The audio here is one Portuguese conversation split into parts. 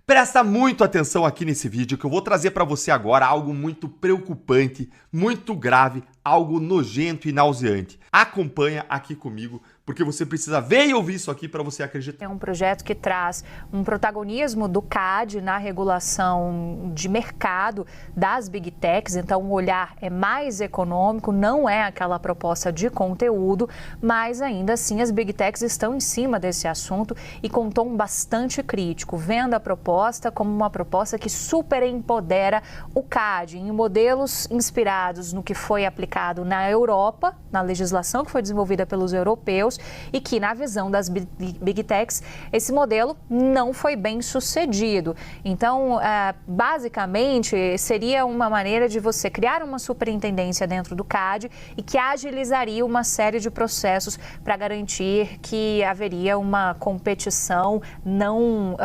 Presta muito atenção aqui nesse vídeo que eu vou trazer para você agora algo muito preocupante, muito grave, algo nojento e nauseante. Acompanha aqui comigo, porque você precisa ver e ouvir isso aqui para você acreditar. É um projeto que traz um protagonismo do CAD na regulação de mercado das Big Techs, então o olhar é mais econômico, não é aquela proposta de conteúdo, mas ainda assim as Big Techs estão em cima desse assunto e com um tom bastante crítico, vendo a proposta como uma proposta que super empodera o CAD em modelos inspirados no que foi aplicado na Europa, na legislação que foi desenvolvida pelos europeus, e que, na visão das Big Techs, esse modelo não foi bem sucedido. Então, basicamente, seria uma maneira de você criar uma superintendência dentro do CAD e que agilizaria uma série de processos para garantir que haveria uma competição não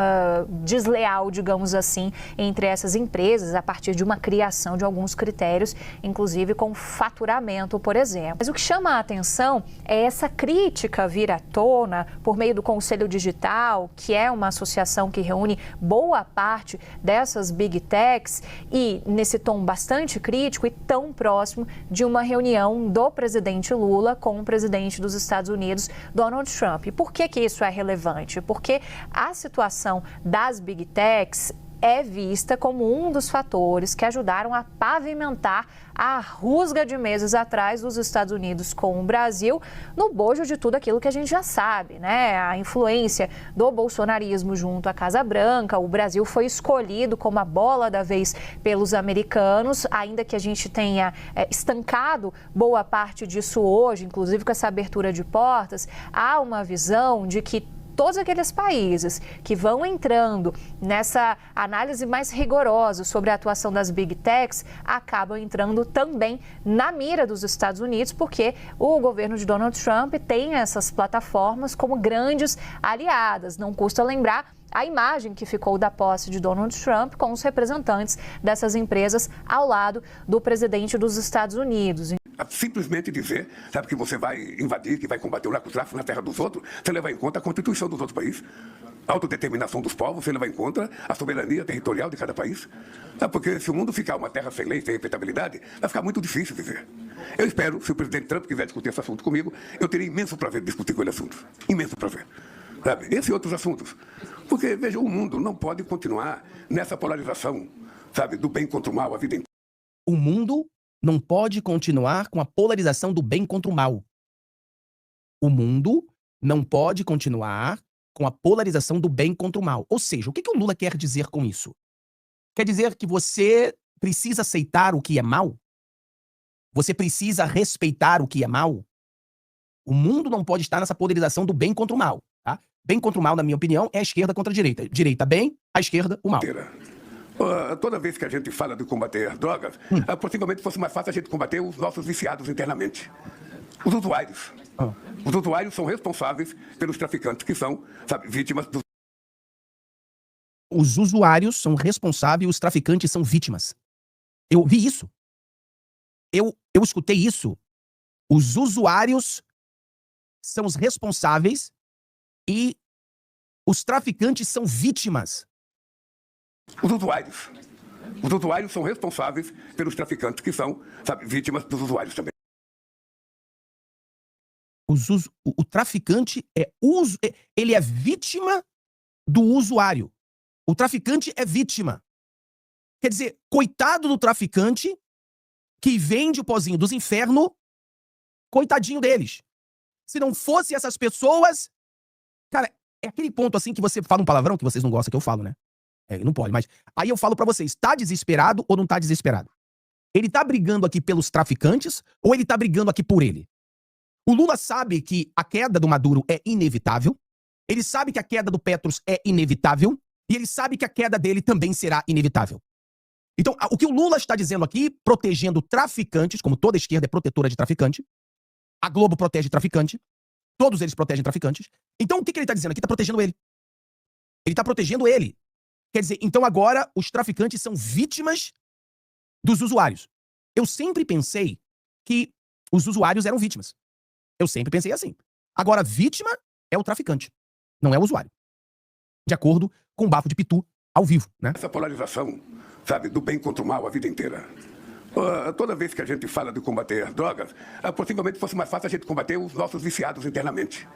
desleal, digamos assim, entre essas empresas, a partir de uma criação de alguns critérios, inclusive com faturamento, por exemplo. Mas o que chama a atenção é essa crítica vir à tona por meio do Conselho Digital, que é uma associação que reúne boa parte dessas Big Techs, e nesse tom bastante crítico e tão próximo de uma reunião do presidente Lula com o presidente dos Estados Unidos, Donald Trump. E por que isso é relevante? Porque a situação das Big Techs é vista como um dos fatores que ajudaram a pavimentar a rusga de meses atrás dos Estados Unidos com o Brasil, no bojo de tudo aquilo que a gente já sabe, né? A influência do bolsonarismo junto à Casa Branca, o Brasil foi escolhido como a bola da vez pelos americanos, ainda que a gente tenha estancado boa parte disso hoje, inclusive com essa abertura de portas, há uma visão de que todos aqueles países que vão entrando nessa análise mais rigorosa sobre a atuação das Big Techs acabam entrando também na mira dos Estados Unidos, porque o governo de Donald Trump tem essas plataformas como grandes aliadas. Não custa lembrar a imagem que ficou da posse de Donald Trump com os representantes dessas empresas ao lado do presidente dos Estados Unidos. Simplesmente dizer, sabe, que você vai invadir, que vai combater o narcotráfico na terra dos outros, você leva em conta a Constituição dos outros países, a autodeterminação dos povos, você leva em conta a soberania territorial de cada país. Sabe, porque se o mundo ficar uma terra sem lei, sem respeitabilidade, vai ficar muito difícil viver. Eu espero, se o presidente Trump quiser discutir esse assunto comigo, eu teria imenso prazer de discutir com ele assuntos. Imenso prazer. Sabe, esse e outros assuntos. Porque, veja, o mundo não pode continuar nessa polarização, sabe, do bem contra o mal a vida inteira. O mundo não pode continuar com a polarização do bem contra o mal. O mundo não pode continuar com a polarização do bem contra o mal. Ou seja, o que o Lula quer dizer com isso? Quer dizer que você precisa aceitar o que é mal? Você precisa respeitar o que é mal? O mundo não pode estar nessa polarização do bem contra o mal. Tá? Bem contra o mal, na minha opinião, é a esquerda contra a direita. Direita bem, a esquerda o mal. Toda vez que a gente fala de combater as drogas, possivelmente fosse mais fácil a gente combater os nossos viciados internamente. Os usuários. Os usuários são responsáveis pelos traficantes que são, sabe, vítimas dos... Os usuários são responsáveis e os traficantes são vítimas. Eu vi isso. Eu escutei isso. Os usuários são os responsáveis e os traficantes são vítimas. Os usuários são responsáveis pelos traficantes que são, sabe, vítimas dos usuários também. O traficante ele é vítima do usuário. O traficante é vítima. Quer dizer, coitado do traficante que vende o pozinho dos infernos, coitadinho deles. Se não fosse essas pessoas... Cara, é aquele ponto assim que você fala um palavrão que vocês não gostam que eu falo, né? Não pode, mas aí eu falo pra vocês, tá desesperado ou não tá desesperado? Ele tá brigando aqui pelos traficantes ou ele tá brigando aqui por ele? O Lula sabe que a queda do Maduro é inevitável, ele sabe que a queda do Petros é inevitável e ele sabe que a queda dele também será inevitável. Então, o que o Lula está dizendo aqui, protegendo traficantes, como toda esquerda é protetora de traficante, a Globo protege traficante, todos eles protegem traficantes. Então, o que ele está dizendo aqui? Está protegendo ele. Ele está protegendo ele. Quer dizer, então agora os traficantes são vítimas dos usuários. Eu sempre pensei que os usuários eram vítimas. Eu sempre pensei assim. Agora, vítima é o traficante, não é o usuário. De acordo com o bafo de Pitu, ao vivo, né? Essa polarização, sabe, do bem contra o mal a vida inteira. Toda vez que a gente fala de combater as drogas, possivelmente fosse mais fácil a gente combater os nossos viciados internamente,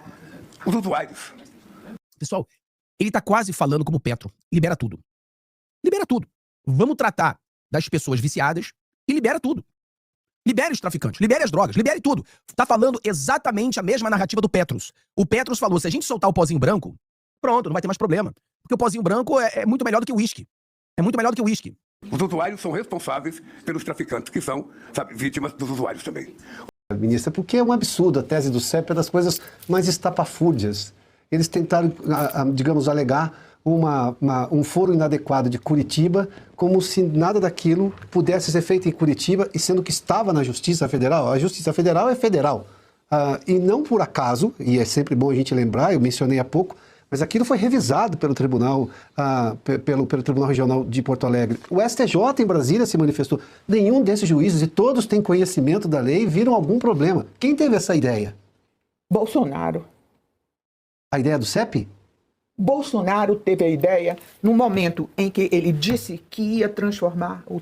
os usuários. Pessoal, ele tá quase falando como Petro. Libera tudo. Libera tudo. Vamos tratar das pessoas viciadas e libera tudo. Libere os traficantes, libere as drogas, libere tudo. Tá falando exatamente a mesma narrativa do Petros. O Petros falou, se a gente soltar o pozinho branco, pronto, não vai ter mais problema. Porque o pozinho branco é muito melhor do que o uísque. É muito melhor do que o uísque. Os usuários são responsáveis pelos traficantes, que são, sabe, vítimas dos usuários também. Ministra, porque é um absurdo, a tese do CEP é das coisas mais estapafúrdias. Eles tentaram, digamos, alegar um foro inadequado de Curitiba, como se nada daquilo pudesse ser feito em Curitiba, e sendo que estava na Justiça Federal. A Justiça Federal é federal. E não por acaso, e é sempre bom a gente lembrar, eu mencionei há pouco, mas aquilo foi revisado pelo Tribunal, pelo Tribunal Regional de Porto Alegre. O STJ em Brasília se manifestou. Nenhum desses juízes, e todos têm conhecimento da lei, viram algum problema. Quem teve essa ideia? Bolsonaro. A ideia do CEP? Bolsonaro teve a ideia no momento em que ele disse que ia transformar o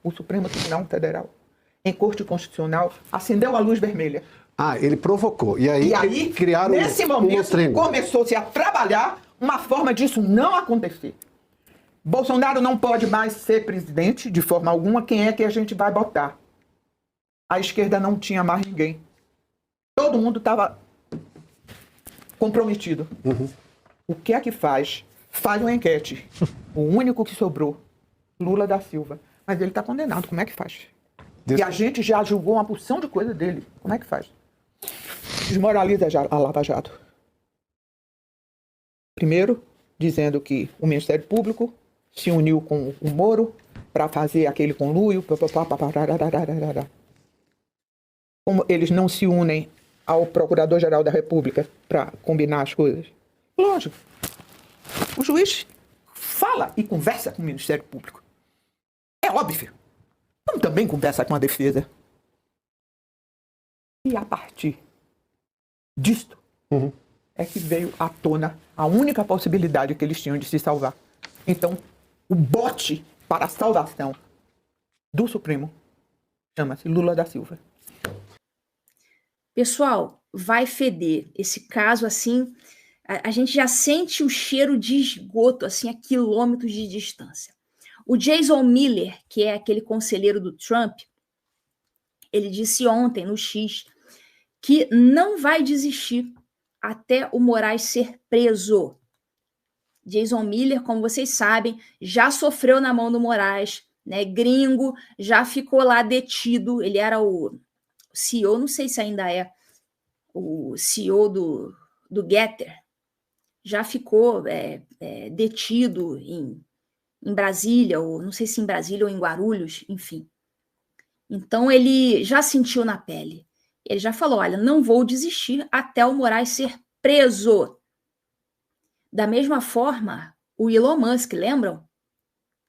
Supremo Tribunal Federal, em Corte Constitucional, acendeu a luz vermelha. Ele provocou. E aí criaram nesse momento, começou-se a trabalhar uma forma disso não acontecer. Bolsonaro não pode mais ser presidente de forma alguma. Quem é que a gente vai botar? A esquerda não tinha mais ninguém. Todo mundo estava comprometido. Uhum. O que é que faz? Faz uma enquete. O único que sobrou, Lula da Silva. Mas ele está condenado. Como é que faz? E a gente já julgou uma porção de coisa dele. Como é que faz? Desmoraliza a Lava Jato. Primeiro, dizendo que o Ministério Público se uniu com o Moro para fazer aquele conluio. Como eles não se unem ao Procurador-Geral da República para combinar as coisas. Lógico. O juiz fala e conversa com o Ministério Público. É óbvio. Como também conversa com a defesa. E a partir disto é que veio à tona a única possibilidade que eles tinham de se salvar. Então, o bote para a salvação do Supremo chama-se Lula da Silva. Pessoal, vai feder. Esse caso, assim, a gente já sente o cheiro de esgoto, assim, a quilômetros de distância. O Jason Miller, que é aquele conselheiro do Trump, ele disse ontem no X que não vai desistir até o Moraes ser preso. Jason Miller, como vocês sabem, já sofreu na mão do Moraes, né? Gringo, já ficou lá detido. Ele era o CEO, não sei se ainda é o CEO do Getter, já ficou detido em Brasília, ou não sei se em Brasília ou em Guarulhos, enfim. Então ele já sentiu na pele. Ele já falou, olha, não vou desistir até o Moraes ser preso. Da mesma forma, o Elon Musk, lembram?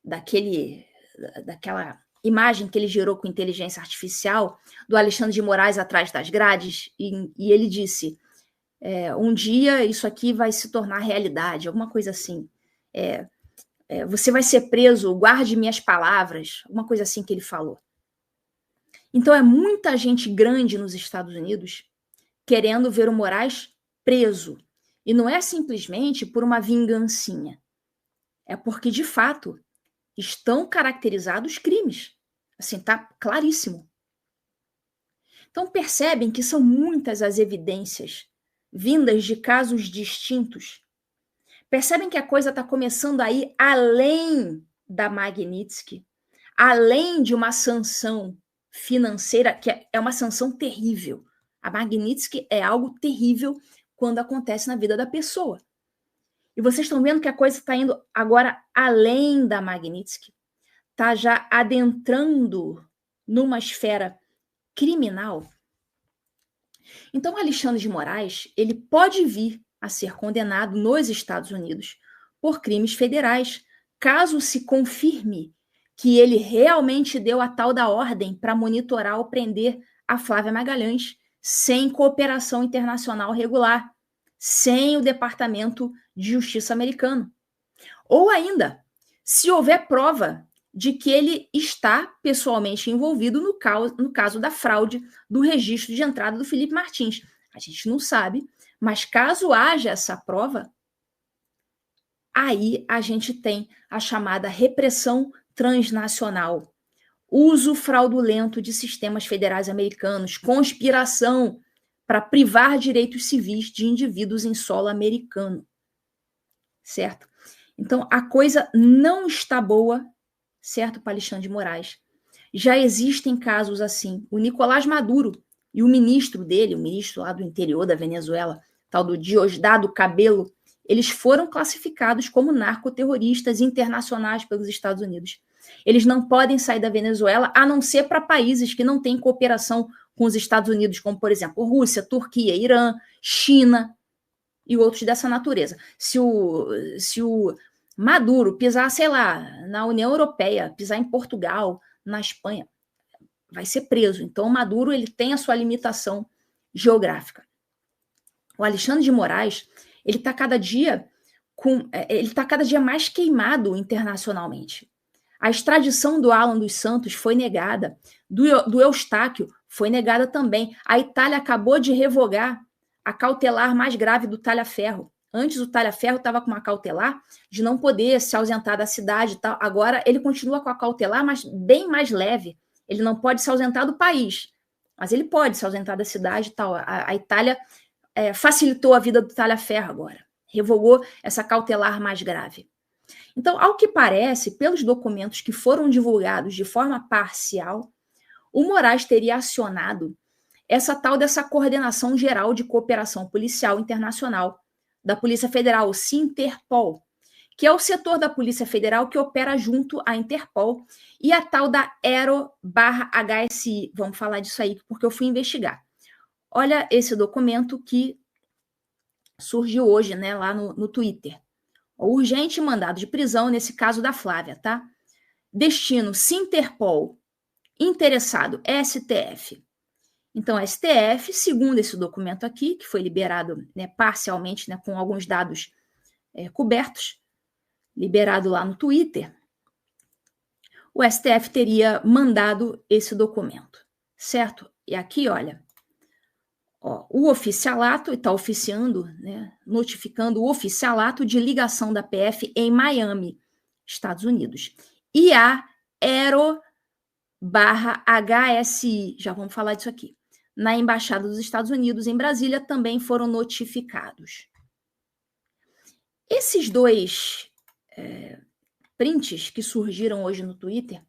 Daquela imagem que ele gerou com inteligência artificial do Alexandre de Moraes atrás das grades, e ele disse, um dia isso aqui vai se tornar realidade, alguma coisa assim. Você vai ser preso, guarde minhas palavras, alguma coisa assim que ele falou. Então é muita gente grande nos Estados Unidos querendo ver o Moraes preso. E não é simplesmente por uma vingancinha. É porque, de fato, estão caracterizados crimes. Assim, tá claríssimo. Então percebem que são muitas as evidências vindas de casos distintos. Percebem que a coisa está começando a ir além da Magnitsky, além de uma sanção financeira, que é uma sanção terrível. A Magnitsky é algo terrível quando acontece na vida da pessoa. E vocês estão vendo que a coisa está indo agora além da Magnitsky, está já adentrando numa esfera criminal. Então, Alexandre de Moraes, ele pode vir a ser condenado nos Estados Unidos por crimes federais, caso se confirme que ele realmente deu a tal da ordem para monitorar ou prender a Flávia Magalhães sem cooperação internacional regular, sem o Departamento de Justiça americano. Ou ainda, se houver prova de que ele está pessoalmente envolvido no caso da fraude do registro de entrada do Felipe Martins. A gente não sabe, mas caso haja essa prova, aí a gente tem a chamada repressão transnacional, uso fraudulento de sistemas federais americanos, conspiração para privar direitos civis de indivíduos em solo americano. Certo? Então, a coisa não está boa, certo, para Alexandre de Moraes. Já existem casos assim. O Nicolás Maduro e o ministro dele, o ministro lá do interior da Venezuela, tal do Diosdado Cabello, eles foram classificados como narcoterroristas internacionais pelos Estados Unidos. Eles não podem sair da Venezuela, a não ser para países que não têm cooperação com os Estados Unidos, como, por exemplo, Rússia, Turquia, Irã, China e outros dessa natureza. Se o Maduro pisar, sei lá, na União Europeia, pisar em Portugal, na Espanha, vai ser preso. Então, o Maduro ele tem a sua limitação geográfica. O Alexandre de Moraes ele está cada dia mais queimado internacionalmente. A extradição do Alan dos Santos foi negada, do Eustáquio foi negada também. A Itália acabou de revogar a cautelar mais grave do Talhaferro. Antes o Talhaferro estava com uma cautelar de não poder se ausentar da cidade e tal. Agora ele continua com a cautelar, mas bem mais leve. Ele não pode se ausentar do país, mas ele pode se ausentar da cidade e tal. A Itália facilitou a vida do Talhaferro agora. Revogou essa cautelar mais grave. Então, ao que parece, pelos documentos que foram divulgados de forma parcial, o Moraes teria acionado dessa coordenação geral de cooperação policial internacional da Polícia Federal, o Sinterpol, que é o setor da Polícia Federal que opera junto à Interpol, e a tal da Aero/HSI. Vamos falar disso aí, porque eu fui investigar. Olha esse documento que surgiu hoje, né, lá no Twitter. O urgente mandado de prisão, nesse caso da Flávia, tá? Destino Sinterpol, interessado STF. Então, a STF, segundo esse documento aqui, que foi liberado, né, parcialmente, né, com alguns dados cobertos, liberado lá no Twitter, o STF teria mandado esse documento, certo? E aqui, olha, o oficialato está oficiando, né, notificando o oficialato de ligação da PF em Miami, Estados Unidos. E a Aero/HSI, já vamos falar disso aqui, na Embaixada dos Estados Unidos em Brasília também foram notificados. Esses dois prints que surgiram hoje no Twitter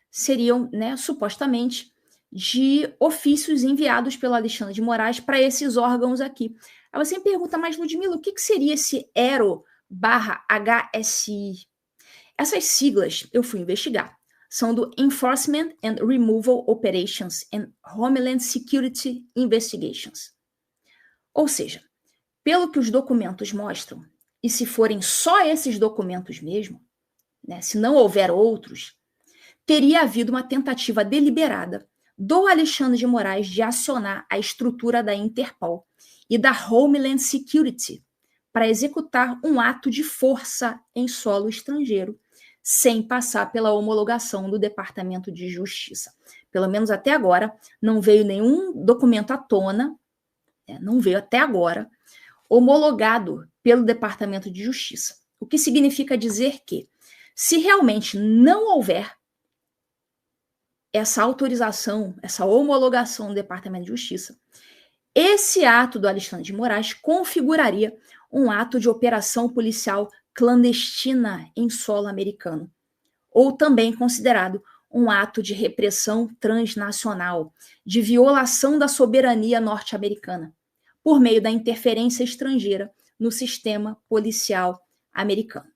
seriam, né, supostamente, de ofícios enviados pelo Alexandre de Moraes para esses órgãos aqui. Aí você me pergunta, mas Ludmila, o que seria esse Aero/HSI? Essas siglas eu fui investigar. São do Enforcement and Removal Operations and Homeland Security Investigations. Ou seja, pelo que os documentos mostram, e se forem só esses documentos mesmo, né, se não houver outros, teria havido uma tentativa deliberada do Alexandre de Moraes de acionar a estrutura da Interpol e da Homeland Security para executar um ato de força em solo estrangeiro, sem passar pela homologação do Departamento de Justiça. Pelo menos até agora, não veio nenhum documento à tona, não veio até agora, homologado pelo Departamento de Justiça. O que significa dizer que, se realmente não houver essa autorização, essa homologação do Departamento de Justiça, esse ato do Alexandre de Moraes configuraria um ato de operação policial clandestina em solo americano, ou também considerado um ato de repressão transnacional, de violação da soberania norte-americana, por meio da interferência estrangeira no sistema policial americano.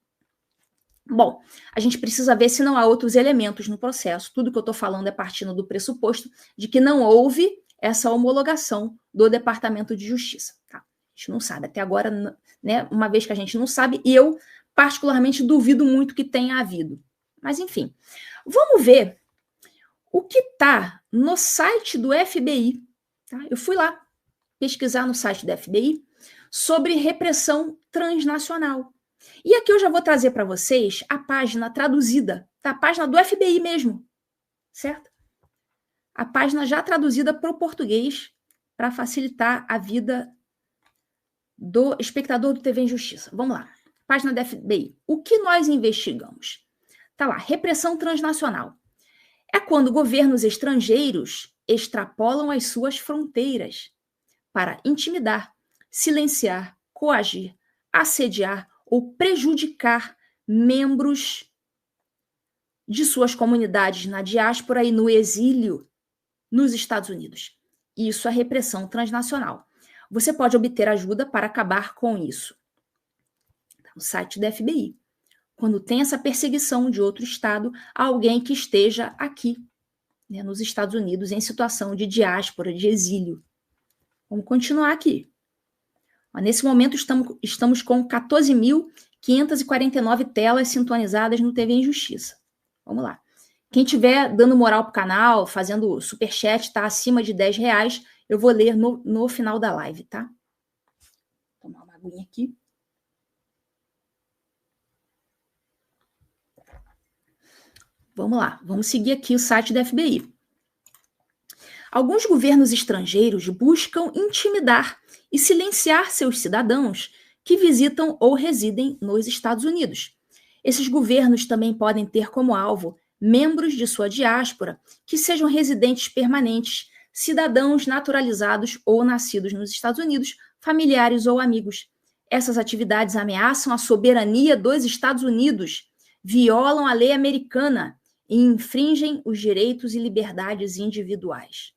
Bom, a gente precisa ver se não há outros elementos no processo. Tudo que eu estou falando é partindo do pressuposto de que não houve essa homologação do Departamento de Justiça. Tá? A gente não sabe até agora, né? Uma vez que a gente não sabe, e eu particularmente duvido muito que tenha havido. Mas enfim, vamos ver o que está no site do FBI. Tá? Eu fui lá pesquisar no site do FBI sobre repressão transnacional. E aqui eu já vou trazer para vocês a página traduzida, tá? A página do FBI mesmo, certo? A página já traduzida para o português para facilitar a vida do espectador do TV Injustiça. Vamos lá. Página da FBI. O que nós investigamos? Tá lá, repressão transnacional. É quando governos estrangeiros extrapolam as suas fronteiras para intimidar, silenciar, coagir, assediar ou prejudicar membros de suas comunidades na diáspora e no exílio nos Estados Unidos. Isso é repressão transnacional. Você pode obter ajuda para acabar com isso. No site da FBI. Quando tem essa perseguição de outro estado a alguém que esteja aqui, né, nos Estados Unidos, em situação de diáspora, de exílio. Vamos continuar aqui. Nesse momento, estamos com 14.549 telas sintonizadas no TV Injustiça. Vamos lá. Quem estiver dando moral pro canal, fazendo superchat, tá acima de R$10, eu vou ler no final da live, tá? Vou tomar uma aguinha aqui. Vamos lá, vamos seguir aqui o site da FBI. Alguns governos estrangeiros buscam intimidar e silenciar seus cidadãos que visitam ou residem nos Estados Unidos. Esses governos também podem ter como alvo membros de sua diáspora que sejam residentes permanentes, cidadãos naturalizados ou nascidos nos Estados Unidos, familiares ou amigos. Essas atividades ameaçam a soberania dos Estados Unidos, violam a lei americana e infringem os direitos e liberdades individuais.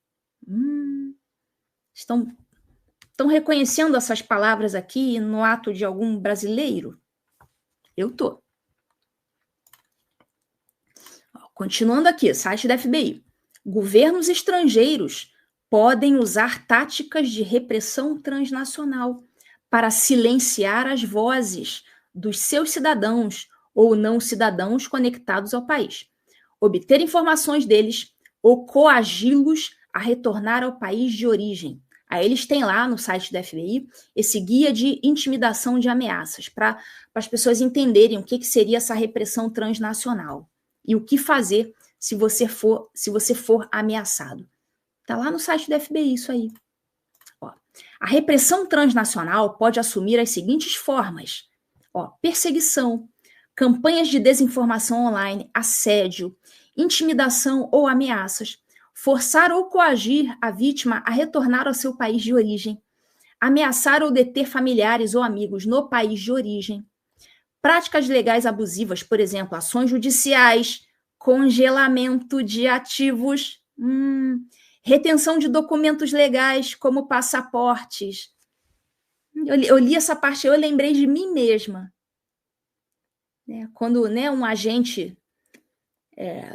Estão reconhecendo essas palavras aqui no ato de algum brasileiro? Eu tô. Continuando aqui, site da FBI. Governos estrangeiros podem usar táticas de repressão transnacional para silenciar as vozes dos seus cidadãos ou não cidadãos conectados ao país, obter informações deles ou coagi-los a retornar ao país de origem. Aí eles têm lá no site da FBI esse guia de intimidação de ameaças, para as pessoas entenderem o que seria essa repressão transnacional e o que fazer se você for ameaçado. Está lá no site da FBI isso aí. A repressão transnacional pode assumir as seguintes formas. Perseguição, campanhas de desinformação online, assédio, intimidação ou ameaças, forçar ou coagir a vítima a retornar ao seu país de origem, ameaçar ou deter familiares ou amigos no país de origem, práticas legais abusivas, por exemplo, ações judiciais, congelamento de ativos, retenção de documentos legais, como passaportes. Eu li essa parte, eu lembrei de mim mesma. Quando um agente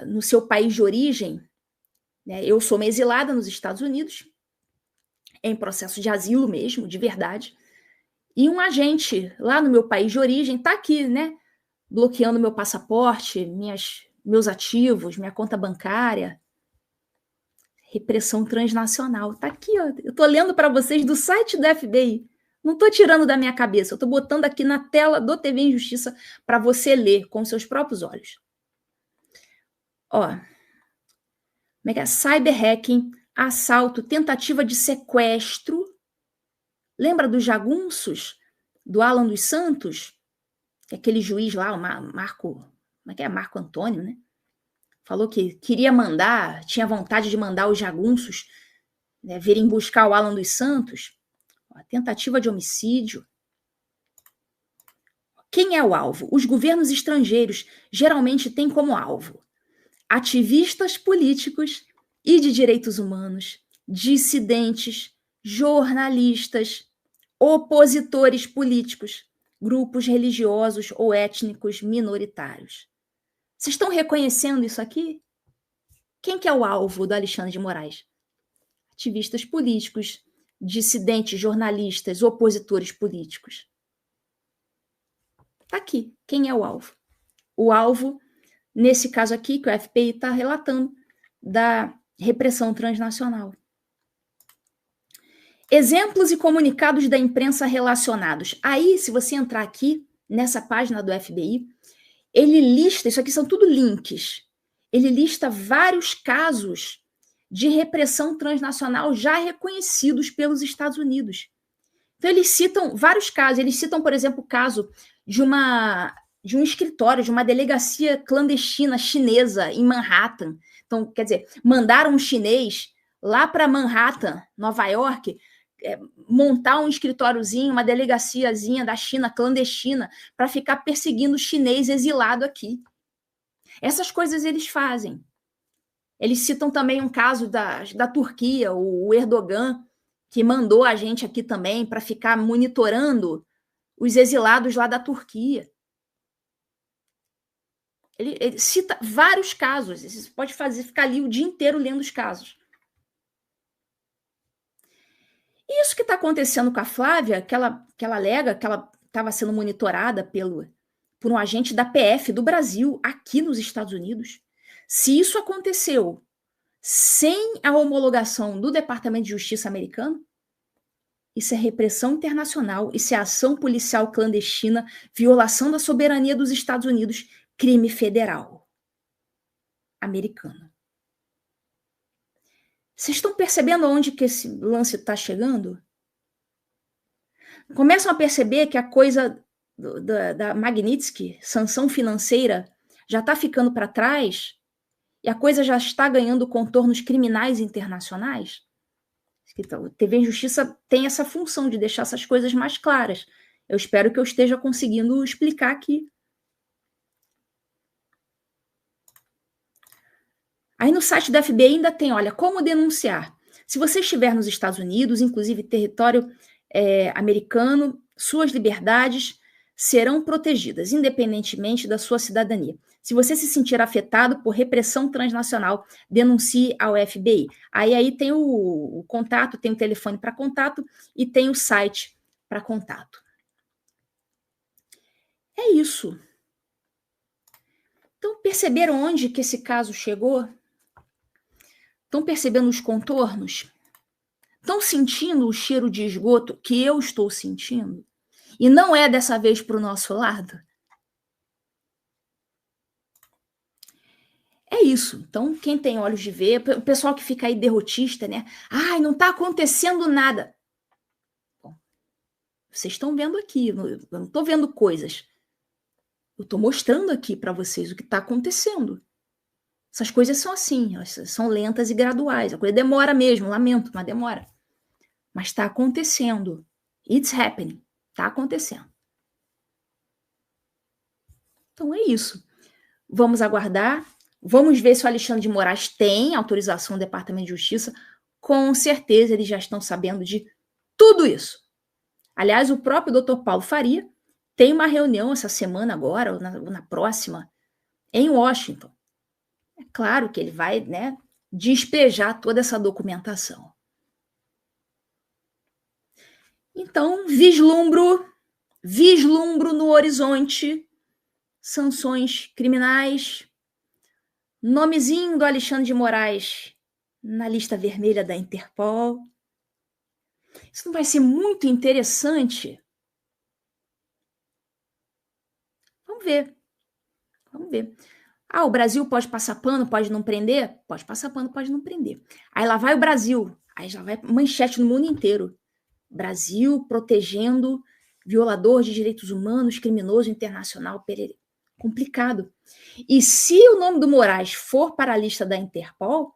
no seu país de origem, eu sou uma exilada nos Estados Unidos, em processo de asilo mesmo, de verdade, e um agente lá no meu país de origem está aqui, bloqueando meu passaporte, meus ativos, minha conta bancária. Repressão transnacional. Está aqui, ó. Eu estou lendo para vocês do site do FBI. Não estou tirando da minha cabeça, eu estou botando aqui na tela do TV Injustiça para você ler com seus próprios olhos. Cyberhacking, assalto, tentativa de sequestro. Lembra dos jagunços do Alan dos Santos? Aquele juiz lá, o Marco Antônio, né? Falou que queria tinha vontade de mandar os jagunços virem buscar o Alan dos Santos. Tentativa de homicídio. Quem é o alvo? Os governos estrangeiros geralmente têm como alvo ativistas políticos e de direitos humanos, dissidentes, jornalistas, opositores políticos, grupos religiosos ou étnicos minoritários. Vocês estão reconhecendo isso aqui? Quem que é o alvo do Alexandre de Moraes? Ativistas políticos, dissidentes, jornalistas, opositores políticos. Está aqui. Quem é o alvo? O alvo, nesse caso aqui, que o FBI está relatando, da repressão transnacional. Exemplos e comunicados da imprensa relacionados. Aí, se você entrar aqui, nessa página do FBI, ele lista, isso aqui são tudo links, ele lista vários casos de repressão transnacional já reconhecidos pelos Estados Unidos. Então, eles citam vários casos. Eles citam, por exemplo, o caso de um escritório, de uma delegacia clandestina chinesa em Manhattan. Então, quer dizer, mandaram um chinês lá para Manhattan, Nova York, montar um escritóriozinho, uma delegaciazinha da China clandestina para ficar perseguindo o chinês exilado aqui. Essas coisas eles fazem. Eles citam também um caso da Turquia, o Erdogan, que mandou a gente aqui também para ficar monitorando os exilados lá da Turquia. Ele cita vários casos. Você pode ficar ali o dia inteiro lendo os casos. E isso que está acontecendo com a Flávia, que ela alega que ela estava sendo monitorada por um agente da PF do Brasil, aqui nos Estados Unidos. Se isso aconteceu sem a homologação do Departamento de Justiça americano, isso é repressão internacional, isso é ação policial clandestina, violação da soberania dos Estados Unidos, crime federal americano. Vocês estão percebendo aonde que esse lance está chegando? Começam a perceber que a coisa da Magnitsky, sanção financeira, já está ficando para trás e a coisa já está ganhando contornos criminais internacionais? Então, a TV Justiça tem essa função de deixar essas coisas mais claras. Eu espero que eu esteja conseguindo explicar aqui. Aí no site da FBI ainda tem, olha, como denunciar. Se você estiver nos Estados Unidos, inclusive território americano, suas liberdades serão protegidas, independentemente da sua cidadania. Se você se sentir afetado por repressão transnacional, denuncie ao FBI. Aí tem o contato, tem o telefone para contato e tem o site para contato. É isso. Então, perceberam onde que esse caso chegou? Estão percebendo os contornos? Estão sentindo o cheiro de esgoto que eu estou sentindo? E não é dessa vez para o nosso lado? É isso. Então, quem tem olhos de ver, o pessoal que fica aí derrotista, né? Ai, não está acontecendo nada. Bom, vocês estão vendo aqui, eu não estou vendo coisas. Eu estou mostrando aqui para vocês o que está acontecendo. Essas coisas são assim, são lentas e graduais. A coisa demora mesmo, lamento, mas demora. Mas está acontecendo. It's happening. Está acontecendo. Então é isso. Vamos aguardar. Vamos ver se o Alexandre de Moraes tem autorização do Departamento de Justiça. Com certeza eles já estão sabendo de tudo isso. Aliás, o próprio Dr. Paulo Faria tem uma reunião essa semana agora, ou na próxima, em Washington. É claro que ele vai, né, despejar toda essa documentação. Então, vislumbro no horizonte sanções criminais, nomezinho do Alexandre de Moraes na lista vermelha da Interpol. Isso não vai ser muito interessante? Vamos ver. Vamos ver. Ah, o Brasil pode passar pano, pode não prender? Pode passar pano, pode não prender. Aí lá vai o Brasil. Aí já vai manchete no mundo inteiro. Brasil protegendo violador de direitos humanos, criminoso internacional, complicado. E se o nome do Moraes for para a lista da Interpol,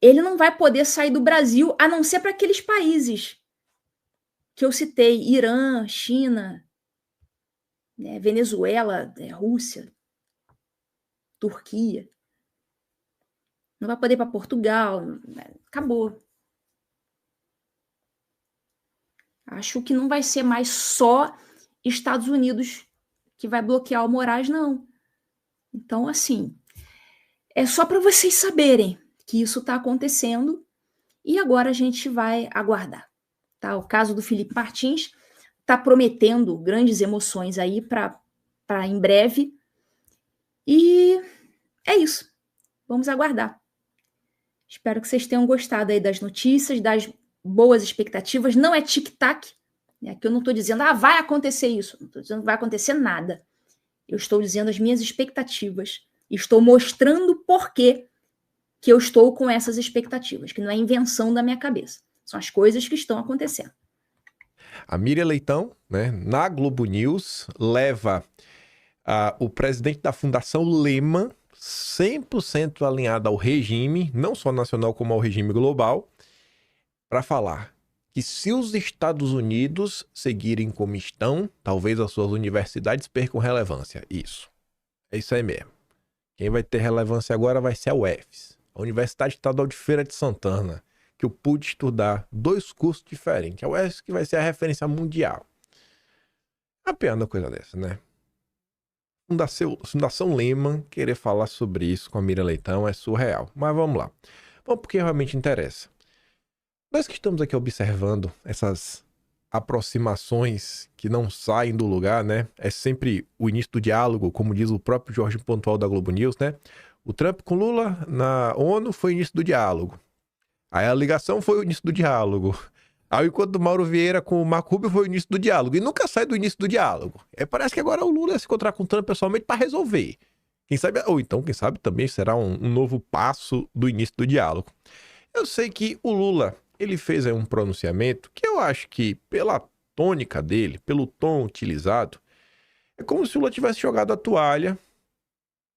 ele não vai poder sair do Brasil, a não ser para aqueles países que eu citei, Irã, China, né, Venezuela, Rússia, Turquia. Não vai poder ir para Portugal, acabou. Acho que não vai ser mais só Estados Unidos que vai bloquear o Moraes, não. Então, assim, é só para vocês saberem que isso está acontecendo e agora a gente vai aguardar. Tá? O caso do Felipe Martins está prometendo grandes emoções aí para em breve. E é isso. Vamos aguardar. Espero que vocês tenham gostado aí das notícias, das boas expectativas. Não é tic-tac, Aqui eu não estou dizendo, vai acontecer isso. Não estou dizendo que vai acontecer nada. Eu estou dizendo as minhas expectativas. Estou mostrando por que eu estou com essas expectativas, que não é invenção da minha cabeça. São as coisas que estão acontecendo. A Miriam Leitão, né, na Globo News, leva o presidente da Fundação Lehman, 100% alinhado ao regime, não só nacional como ao regime global, para falar que se os Estados Unidos seguirem como estão, talvez as suas universidades percam relevância. Isso. É isso aí mesmo. Quem vai ter relevância agora vai ser a UFES, a Universidade Estadual de Feira de Santana, que eu pude estudar 2 cursos diferentes. A UFES que vai ser a referência mundial. A pena coisa dessa, né? Fundação Lehman querer falar sobre isso com a Miriam Leitão é surreal. Mas vamos lá. Vamos porque realmente interessa. Nós que estamos aqui observando essas aproximações que não saem do lugar, né? É sempre o início do diálogo, como diz o próprio Jorge Pontual da Globo News, né? O Trump com Lula na ONU foi o início do diálogo. Aí a ligação foi o início do diálogo. Aí enquanto o Mauro Vieira com o Marco Rubio foi o início do diálogo. E nunca sai do início do diálogo. Parece que agora o Lula ia se encontrar com o Trump pessoalmente para resolver. Quem sabe, ou então, quem sabe também será um novo passo do início do diálogo. Eu sei que o Lula, ele fez aí um pronunciamento que eu acho que, pela tônica dele, pelo tom utilizado, é como se o Lula tivesse jogado a toalha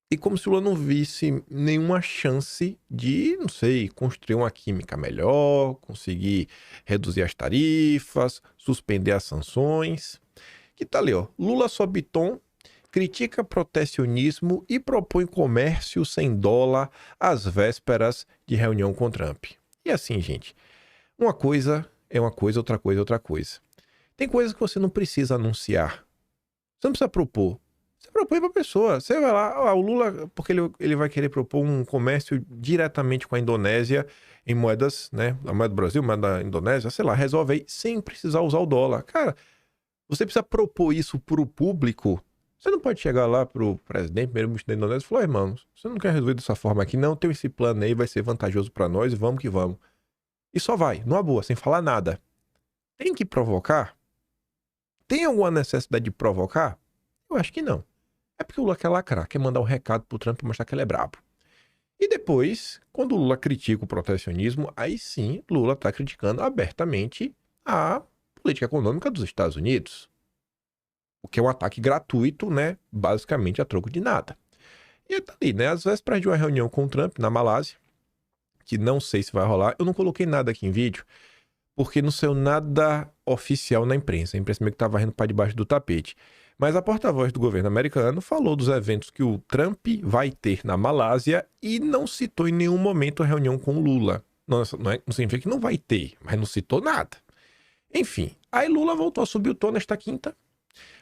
e como se o Lula não visse nenhuma chance de, não sei, construir uma química melhor, conseguir reduzir as tarifas, suspender as sanções. Que tá ali, ó. Lula sobe tom, critica protecionismo e propõe comércio sem dólar às vésperas de reunião com Trump. E assim, gente, uma coisa é uma coisa, outra coisa é outra coisa. Tem coisas que você não precisa anunciar. Você não precisa propor. Você propõe para a pessoa. Você vai lá, o Lula, porque ele vai querer propor um comércio diretamente com a Indonésia em moedas, né? A moeda do Brasil, moeda da Indonésia, sei lá, resolve aí sem precisar usar o dólar. Cara, você precisa propor isso para o público. Você não pode chegar lá para o presidente, primeiro-ministro da Indonésia e falar, irmão, você não quer resolver dessa forma aqui, não, tem esse plano aí, vai ser vantajoso para nós e vamos que vamos. E só vai, numa boa, sem falar nada. Tem que provocar? Tem alguma necessidade de provocar? Eu acho que não. É porque o Lula quer lacrar, quer mandar um recado pro Trump e mostrar que ele é brabo. E depois, quando o Lula critica o protecionismo, aí sim, Lula está criticando abertamente a política econômica dos Estados Unidos. O que é um ataque gratuito, né? Basicamente a troco de nada. E tá ali, né? Às vésperas de uma reunião com o Trump na Malásia, que não sei se vai rolar, eu não coloquei nada aqui em vídeo, porque não saiu nada oficial na imprensa. A imprensa meio que estava rindo para debaixo do tapete. Mas a porta-voz do governo americano falou dos eventos que o Trump vai ter na Malásia e não citou em nenhum momento a reunião com o Lula. Não significa que não vai ter, mas não citou nada. Enfim, aí Lula voltou a subir o tom nesta quinta,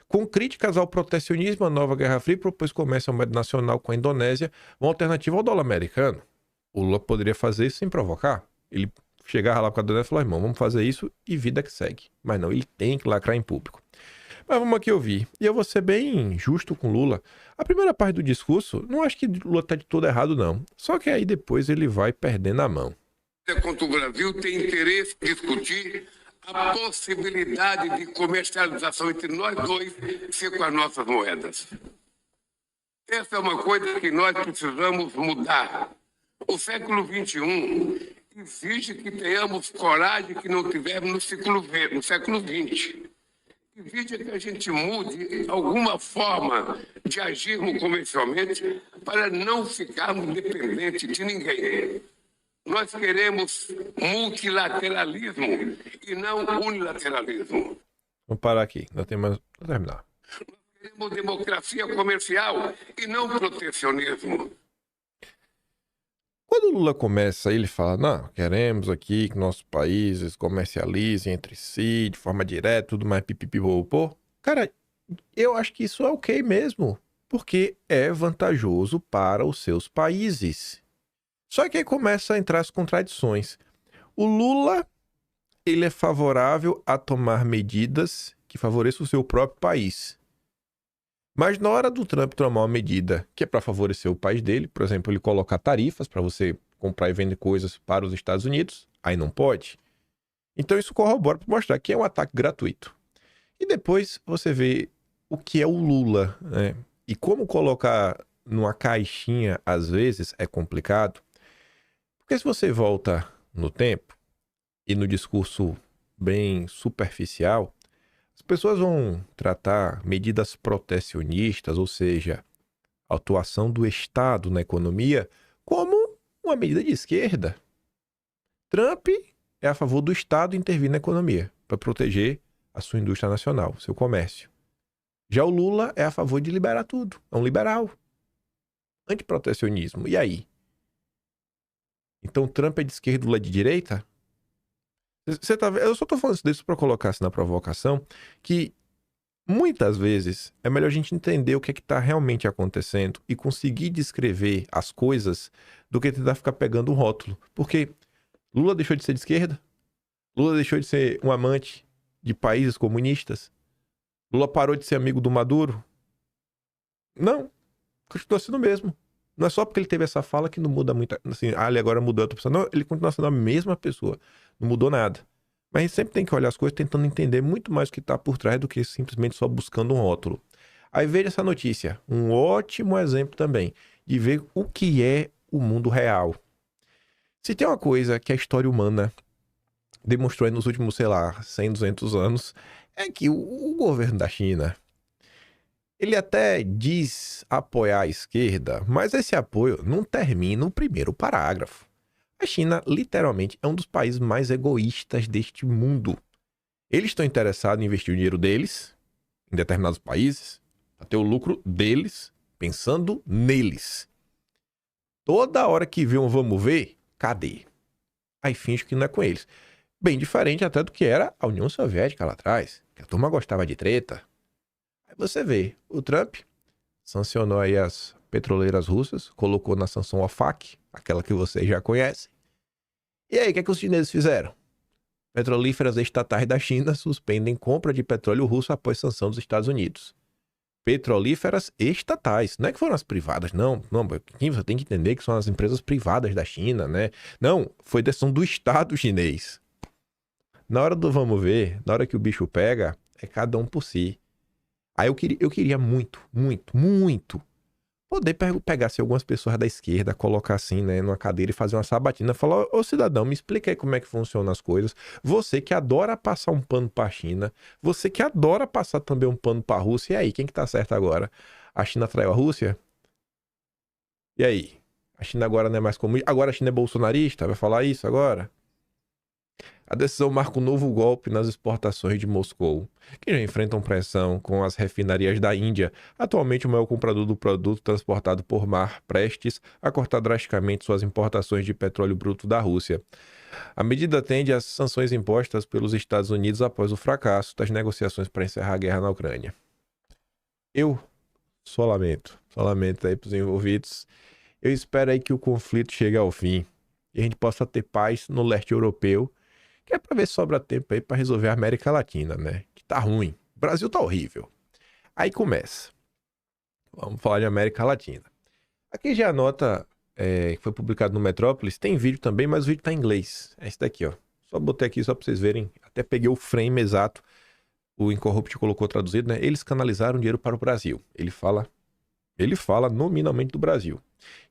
com críticas ao protecionismo, a nova Guerra Fria, propôs comércio ao moeda nacional com a Indonésia, uma alternativa ao dólar americano. O Lula poderia fazer isso sem provocar. Ele chegava lá com a Indonésia e falou, irmão, vamos fazer isso e vida que segue. Mas não, ele tem que lacrar em público. Mas vamos aqui ouvir. E eu vou ser bem justo com Lula. A primeira parte do discurso, não acho que Lula está de todo errado, não. Só que aí depois ele vai perdendo a mão. Quanto o Brasil tem interesse em discutir a possibilidade de comercialização entre nós dois ser com as nossas moedas. Essa é uma coisa que nós precisamos mudar. O século XXI exige que tenhamos coragem que não tivemos no século XX. Exige que a gente mude alguma forma de agirmos comercialmente para não ficarmos dependentes de ninguém. Nós queremos multilateralismo e não unilateralismo. Vamos parar aqui, não tem mais para terminar. Nós queremos democracia comercial e não protecionismo. Quando o Lula começa, ele fala, não, queremos aqui que nossos países comercializem entre si, de forma direta, tudo mais pipipipopô. Cara, eu acho que isso é ok mesmo, porque é vantajoso para os seus países. Só que aí começa a entrar as contradições. O Lula, ele é favorável a tomar medidas que favoreçam o seu próprio país. Mas na hora do Trump tomar uma medida que é para favorecer o país dele, por exemplo, ele colocar tarifas para você comprar e vender coisas para os Estados Unidos, aí não pode. Então isso corrobora para mostrar que é um ataque gratuito. E depois você vê o que é o Lula, né? E como colocar numa caixinha, às vezes, é complicado. Porque se você volta no tempo e no discurso bem superficial, as pessoas vão tratar medidas protecionistas, ou seja, a atuação do Estado na economia, como uma medida de esquerda. Trump é a favor do Estado intervir na economia para proteger a sua indústria nacional, seu comércio. Já o Lula é a favor de liberar tudo. É um liberal. Antiprotecionismo. E aí? Então Trump é de esquerda, Lula é de direita? Você tá vendo? Eu só tô falando isso para colocar assim na provocação, que muitas vezes é melhor a gente entender o que é que tá realmente acontecendo e conseguir descrever as coisas do que tentar ficar pegando um rótulo. Porque Lula deixou de ser de esquerda? Lula deixou de ser um amante de países comunistas? Lula parou de ser amigo do Maduro? Não. Continua sendo o mesmo. Não é só porque ele teve essa fala que não muda muito. Assim, ele agora mudou outra pessoa. Não, ele continua sendo a mesma pessoa. Não mudou nada. Mas a gente sempre tem que olhar as coisas tentando entender muito mais o que está por trás do que simplesmente só buscando um rótulo. Aí veja essa notícia. Um ótimo exemplo também de ver o que é o mundo real. Se tem uma coisa que a história humana demonstrou nos últimos, sei lá, 100, 200 anos, é que o governo da China, ele até diz apoiar a esquerda, mas esse apoio não termina no primeiro parágrafo. A China, literalmente, é um dos países mais egoístas deste mundo. Eles estão interessados em investir o dinheiro deles em determinados países, para ter o lucro deles, pensando neles. Toda hora que vê um vamos ver, cadê? Aí finge que não é com eles. Bem diferente até do que era a União Soviética lá atrás, que a turma gostava de treta. Aí você vê, o Trump sancionou aí as petroleiras russas, colocou na sanção OFAC, aquela que vocês já conhecem. E aí, o que é que os chineses fizeram? Petrolíferas estatais da China suspendem compra de petróleo russo após sanção dos Estados Unidos. Petrolíferas estatais, não é que foram as privadas, não, você tem que entender que são as empresas privadas da China, né? Não, foi decisão do Estado chinês. Na hora do vamos ver, na hora que o bicho pega, é cada um por si. Aí eu queria muito poder pegar se algumas pessoas da esquerda, colocar assim, né, numa cadeira e fazer uma sabatina, falar, ô cidadão, me explica aí como é que funcionam as coisas. Você que adora passar um pano pra China, você que adora passar também um pano pra Rússia, e aí, quem que tá certo agora? A China traiu a Rússia? E aí? A China agora não é mais comunista? Agora a China é bolsonarista? Vai falar isso agora? A decisão marca um novo golpe nas exportações de Moscou, que já enfrentam pressão com as refinarias da Índia, atualmente o maior comprador do produto transportado por mar, prestes a cortar drasticamente suas importações de petróleo bruto da Rússia. A medida atende às sanções impostas pelos Estados Unidos após o fracasso das negociações para encerrar a guerra na Ucrânia. Eu só lamento aí para os envolvidos. Eu espero aí que o conflito chegue ao fim e a gente possa ter paz no leste europeu, que é para ver se sobra tempo aí para resolver a América Latina, né? Que tá ruim. O Brasil tá horrível. Aí começa. Vamos falar de América Latina. Aqui já a nota que foi publicada no Metrópolis. Tem vídeo também, mas o vídeo tá em inglês. É esse daqui, ó. Só botei aqui só para vocês verem. Até peguei o frame exato. O Incorrupt colocou traduzido, né? Eles canalizaram dinheiro para o Brasil. Ele fala nominalmente do Brasil.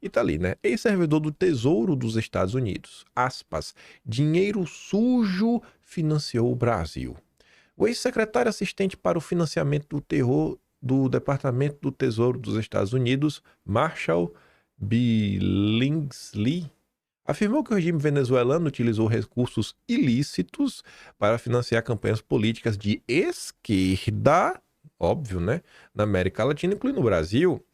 E tá ali, né? Ex-servidor do Tesouro dos Estados Unidos. Aspas. Dinheiro sujo financiou o Brasil. O ex-secretário assistente para o financiamento do terror do Departamento do Tesouro dos Estados Unidos, Marshall Billingsley, afirmou que o regime venezuelano utilizou recursos ilícitos para financiar campanhas políticas de esquerda, óbvio, né? Na América Latina, incluindo o Brasil.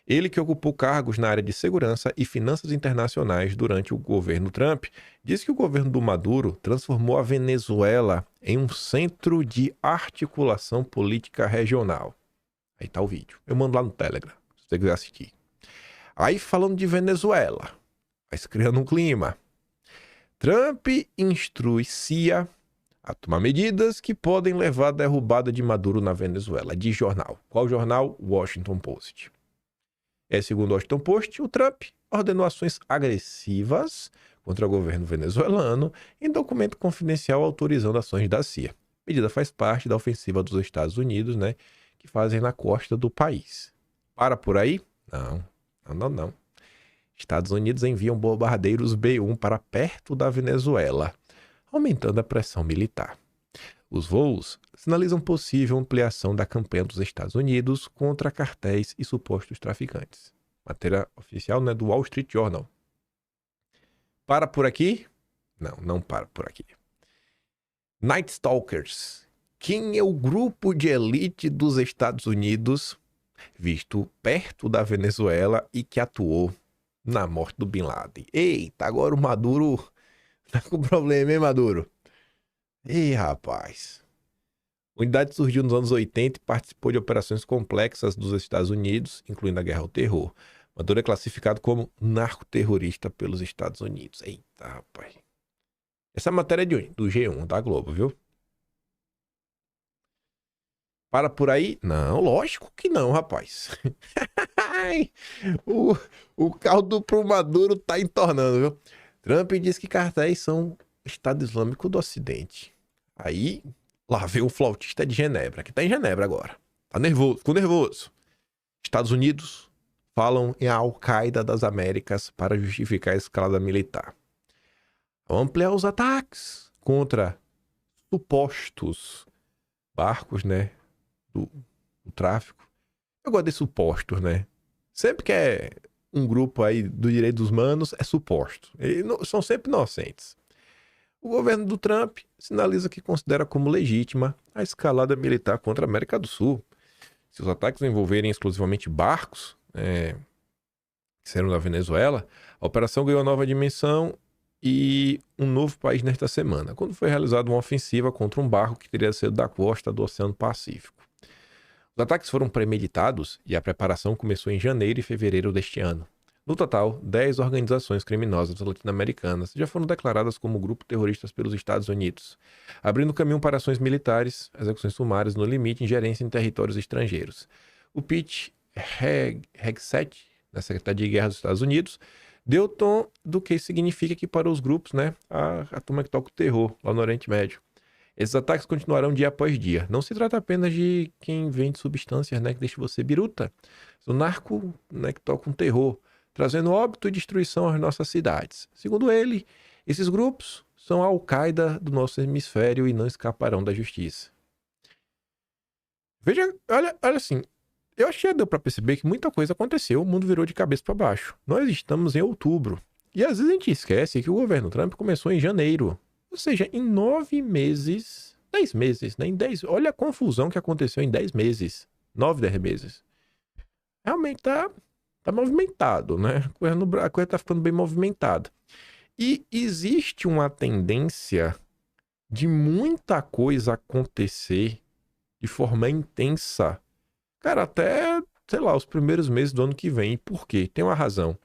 Ele, que ocupou cargos na área de segurança e finanças internacionais durante o governo Trump, disse que o governo do Maduro transformou a Venezuela em um centro de articulação política regional. Aí tá o vídeo. Eu mando lá no Telegram, se você quiser assistir. Aí falando de Venezuela, mas criando um clima. Trump instrui CIA a tomar medidas que podem levar à derrubada de Maduro na Venezuela. De jornal. Qual jornal? Washington Post. Segundo o Washington Post, o Trump ordenou ações agressivas contra o governo venezuelano em documento confidencial autorizando ações da CIA. A medida faz parte da ofensiva dos Estados Unidos, né, que fazem na costa do país. Para por aí? Não. Estados Unidos enviam bombardeiros B-1 para perto da Venezuela, aumentando a pressão militar. Os voos sinalizam possível ampliação da campanha dos Estados Unidos contra cartéis e supostos traficantes. Matéria oficial, né, do Wall Street Journal. Para por aqui? Não para por aqui. Night Stalkers. Quem é o grupo de elite dos Estados Unidos visto perto da Venezuela e que atuou na morte do Bin Laden? Eita, agora o Maduro tá com problema, hein, Maduro? Ih, rapaz. A unidade surgiu nos anos 80 e participou de operações complexas dos Estados Unidos, incluindo a Guerra ao Terror. Maduro é classificado como narcoterrorista pelos Estados Unidos. Eita, rapaz. Essa matéria é do G1, da Globo, viu? Para por aí? Não, lógico que não, rapaz. o caldo pro Maduro tá entornando, viu? Trump diz que cartéis são Estado Islâmico do Ocidente. Aí, lá veio o flautista de Genebra, que tá em Genebra agora. Tá nervoso, ficou nervoso. Estados Unidos falam em Al-Qaeda das Américas para justificar a escalada militar. Ao ampliar os ataques contra supostos barcos, né, do tráfico. Eu gosto de supostos, né? Sempre que é um grupo aí do direito dos humanos, é suposto. Eles são sempre inocentes. O governo do Trump sinaliza que considera como legítima a escalada militar contra a América do Sul. Se os ataques envolverem exclusivamente barcos, que serão da Venezuela, a operação ganhou nova dimensão e um novo país nesta semana, quando foi realizada uma ofensiva contra um barco que teria sido da costa do Oceano Pacífico. Os ataques foram premeditados e a preparação começou em janeiro e fevereiro deste ano. No total, 10 organizações criminosas latino-americanas já foram declaradas como grupo terroristas pelos Estados Unidos, abrindo caminho para ações militares, execuções sumárias no limite e ingerência em territórios estrangeiros. O Pete Hegseth, da Secretaria de Guerra dos Estados Unidos, deu tom do que significa que para os grupos, né, a turma que toca o terror lá no Oriente Médio. Esses ataques continuarão dia após dia. Não se trata apenas de quem vende substâncias, né, que deixa você biruta. O narco, né, que toca um terror, trazendo óbito e destruição às nossas cidades. Segundo ele, esses grupos são a Al-Qaeda do nosso hemisfério e não escaparão da justiça. Veja, olha assim, eu acho que já deu para perceber que muita coisa aconteceu, o mundo virou de cabeça para baixo. Nós estamos em outubro. E às vezes a gente esquece que o governo Trump começou em janeiro. Ou seja, em 9 meses, 10 meses, né? Olha a confusão que aconteceu em 10 meses. 9, 10 meses. Realmente tá movimentado, né? A coisa tá ficando bem movimentada. E existe uma tendência de muita coisa acontecer de forma intensa. Cara, até, sei lá, os primeiros meses do ano que vem. Por quê? Tem uma razão.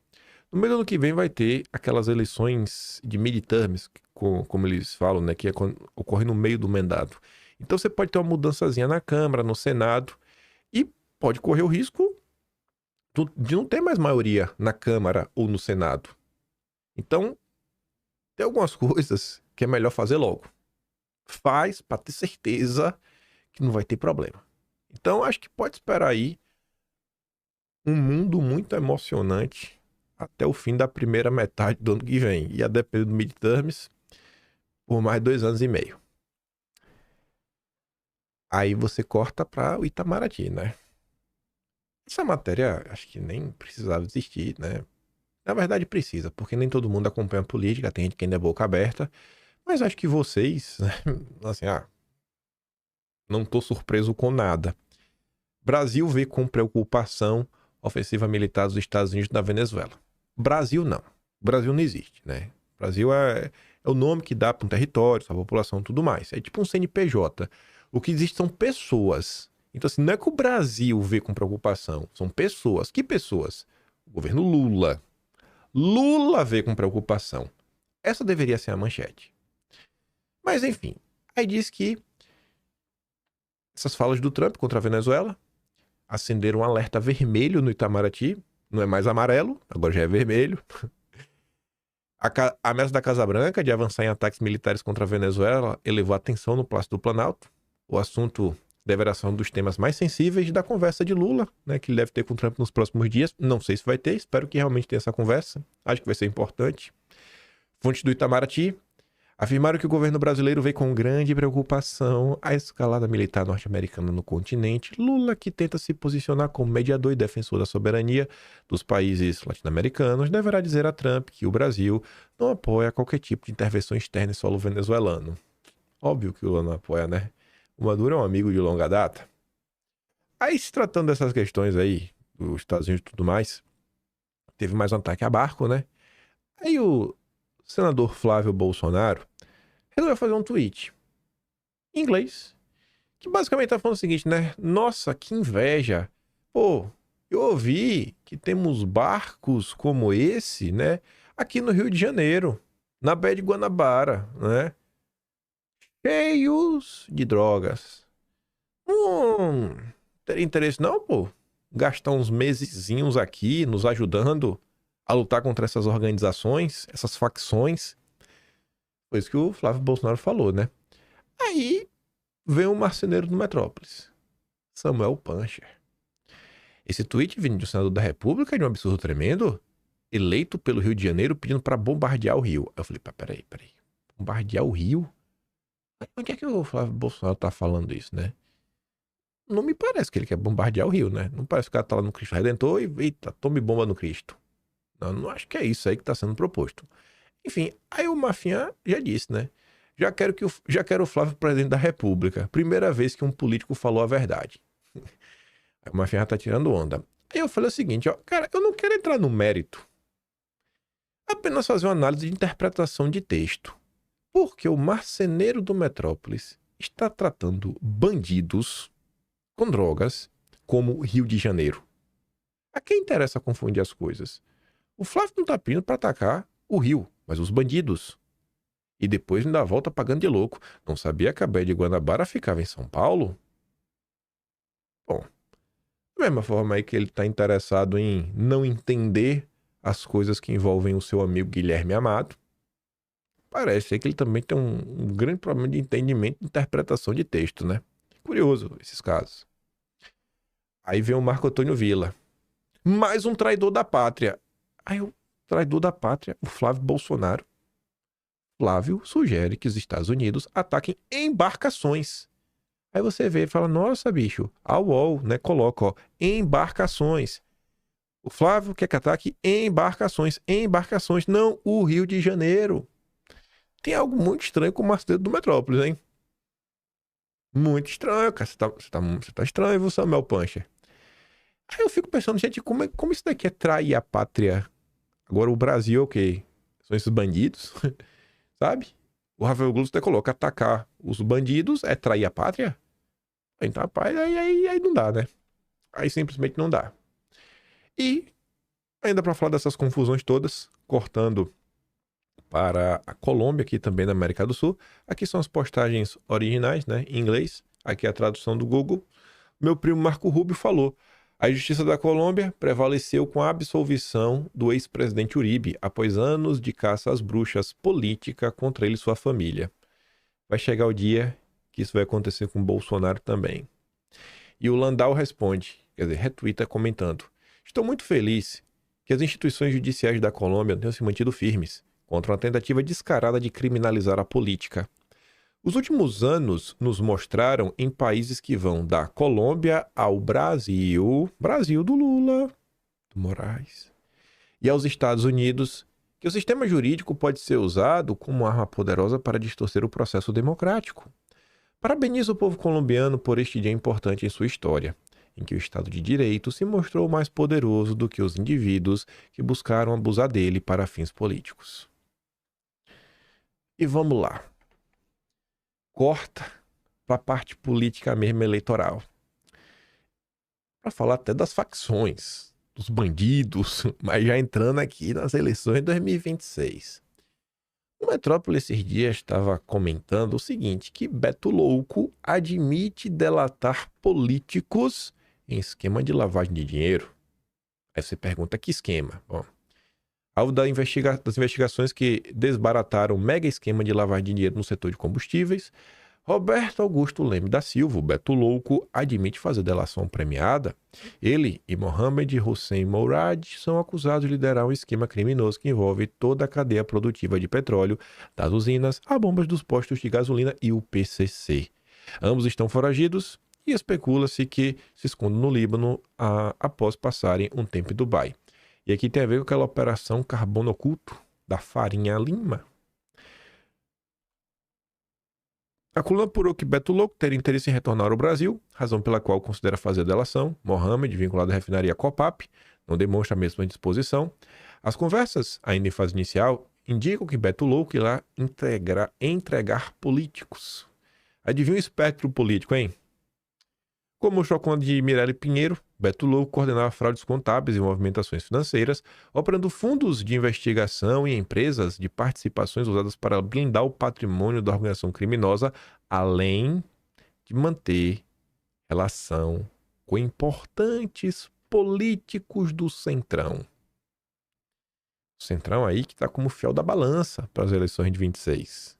No meio do ano que vem vai ter aquelas eleições de midterms, como eles falam, né? Que ocorre no meio do mandato. Então você pode ter uma mudançazinha na Câmara, no Senado, e pode correr o risco de não ter mais maioria na Câmara ou no Senado. Então, tem algumas coisas que é melhor fazer logo. Faz para ter certeza que não vai ter problema. Então, acho que pode esperar aí um mundo muito emocionante até o fim da primeira metade do ano que vem. E a depender do midterms, por mais 2 anos e meio. Aí você corta para o Itamaraty, né? Essa matéria, acho que nem precisava existir, né? Na verdade precisa, porque nem todo mundo acompanha a política, tem gente que ainda é boca aberta. Mas acho que vocês, né? Assim, não tô surpreso com nada. Brasil vê com preocupação a ofensiva militar dos Estados Unidos na Venezuela. Brasil não. Brasil não existe, né? Brasil é o nome que dá para um território, sua população e tudo mais. É tipo um CNPJ. O que existe são pessoas. Então, assim, não é que o Brasil vê com preocupação. São pessoas. Que pessoas? O governo Lula. Lula vê com preocupação. Essa deveria ser a manchete. Mas, enfim. Aí diz que essas falas do Trump contra a Venezuela acenderam um alerta vermelho no Itamaraty. Não é mais amarelo, agora já é vermelho. A ameaça da Casa Branca de avançar em ataques militares contra a Venezuela elevou a atenção no Palácio do Planalto. O assunto deverá ser um dos temas mais sensíveis da conversa de Lula, né, que ele deve ter com o Trump nos próximos dias. Não sei se vai ter, espero que realmente tenha essa conversa. Acho que vai ser importante. Fontes do Itamaraty afirmaram que o governo brasileiro vê com grande preocupação a escalada militar norte-americana no continente. Lula, que tenta se posicionar como mediador e defensor da soberania dos países latino-americanos, deverá dizer a Trump que o Brasil não apoia qualquer tipo de intervenção externa em solo venezuelano. Óbvio que o Lula não apoia, né? O Maduro é um amigo de longa data. Aí, se tratando dessas questões aí, dos Estados Unidos e tudo mais, teve mais um ataque a barco, né? Aí o senador Flávio Bolsonaro resolveu fazer um tweet em inglês, que basicamente tá falando o seguinte, né? Nossa, que inveja. Pô, eu ouvi que temos barcos como esse, né? Aqui no Rio de Janeiro, na Baía de Guanabara, né? Cheios de drogas. Teria interesse não, pô? Gastar uns mesezinhos aqui nos ajudando a lutar contra essas organizações, essas facções. Foi isso que o Flávio Bolsonaro falou, né? Aí vem o marceneiro do Metrópolis, Samuel Pancher. Esse tweet vindo de um senador da República é de um absurdo tremendo, eleito pelo Rio de Janeiro pedindo para bombardear o Rio. Eu falei, peraí. Bombardear o Rio? Onde é que o Flávio Bolsonaro tá falando isso, né? Não me parece que ele quer bombardear o Rio, né? Não parece que o cara tá lá no Cristo Redentor e, eita, tome bomba no Cristo. Não acho que é isso aí que tá sendo proposto. Enfim, aí o Mafinha já disse, né? Já quero o Flávio presidente da República. Primeira vez que um político falou a verdade. Aí o Mafinha tá tirando onda. Aí eu falei o seguinte, ó, cara, eu não quero entrar no mérito. Apenas fazer uma análise de interpretação de texto. Porque o marceneiro do Metrópolis está tratando bandidos com drogas como Rio de Janeiro. A quem interessa confundir as coisas? O Flávio não tá pedindo para atacar o Rio, mas os bandidos. E depois ainda volta pagando de louco. Não sabia que a Baía de Guanabara ficava em São Paulo? Bom, da mesma forma aí que ele tá interessado em não entender as coisas que envolvem o seu amigo Guilherme Amado, parece que ele também tem um grande problema de entendimento e interpretação de texto, né? Curioso esses casos. Aí vem o Marco Antônio Villa. Mais um traidor da pátria. Aí o traidor da pátria, o Flávio Bolsonaro. Flávio sugere que os Estados Unidos ataquem embarcações. Aí você vê e fala, nossa, bicho, a UOL, né, coloca, ó, embarcações. O Flávio quer que ataque embarcações, não o Rio de Janeiro. Tem algo muito estranho com o marceneiro do Metrópolis, hein? Muito estranho, cara. Você tá estranho, viu, Samuel Pancher? Aí eu fico pensando, gente, como isso daqui é trair a pátria? Agora o Brasil é o quê? São esses bandidos, sabe? O Rafael Gluz até coloca, atacar os bandidos é trair a pátria? Então, rapaz, aí não dá, né? Aí simplesmente não dá. E, ainda pra falar dessas confusões todas, cortando para a Colômbia, aqui também na América do Sul. Aqui são as postagens originais, né, em inglês. Aqui é a tradução do Google. Meu primo Marco Rubio falou: a justiça da Colômbia prevaleceu com a absolvição do ex-presidente Uribe após anos de caça às bruxas política contra ele e sua família. Vai chegar o dia que isso vai acontecer com Bolsonaro também. E o Landau responde, quer dizer, retuita comentando: estou muito feliz que as instituições judiciais da Colômbia tenham se mantido firmes contra uma tentativa descarada de criminalizar a política. Os últimos anos nos mostraram em países que vão da Colômbia ao Brasil do Lula, do Moraes, e aos Estados Unidos, que o sistema jurídico pode ser usado como arma poderosa para distorcer o processo democrático. Parabenizo o povo colombiano por este dia importante em sua história, em que o Estado de Direito se mostrou mais poderoso do que os indivíduos que buscaram abusar dele para fins políticos. E vamos lá. Corta para a parte política mesmo eleitoral. Para falar até das facções, dos bandidos, mas já entrando aqui nas eleições de 2026. O Metrópole esses dias estava comentando o seguinte, que Beto Louco admite delatar políticos em esquema de lavagem de dinheiro. Aí você pergunta, que esquema? Bom, alvo das investigações que desbarataram um mega esquema de lavagem de dinheiro no setor de combustíveis. Roberto Augusto Leme da Silva, o Beto Louco, admite fazer delação premiada. Ele e Mohamed Hussein Mourad são acusados de liderar um esquema criminoso que envolve toda a cadeia produtiva de petróleo, das usinas a bombas dos postos de gasolina e o PCC. Ambos estão foragidos e especula-se que se escondem no Líbano após passarem um tempo em Dubai. E aqui tem a ver com aquela operação carbono oculto da Farinha Lima. A coluna apurou que Beto Louco teria interesse em retornar ao Brasil, razão pela qual considera fazer a delação. Mohamed, vinculado à refinaria Copap, não demonstra a mesma disposição. As conversas, ainda em fase inicial, indicam que Beto Louco irá entregar políticos. Adivinha o espectro político, hein? Como mostrou a coluna de Mirelle Pinheiro, Beto Louco coordenava fraudes contábeis e movimentações financeiras, operando fundos de investigação e empresas de participações usadas para blindar o patrimônio da organização criminosa, além de manter relação com importantes políticos do Centrão. O Centrão aí que está como fiel da balança para as eleições de 26.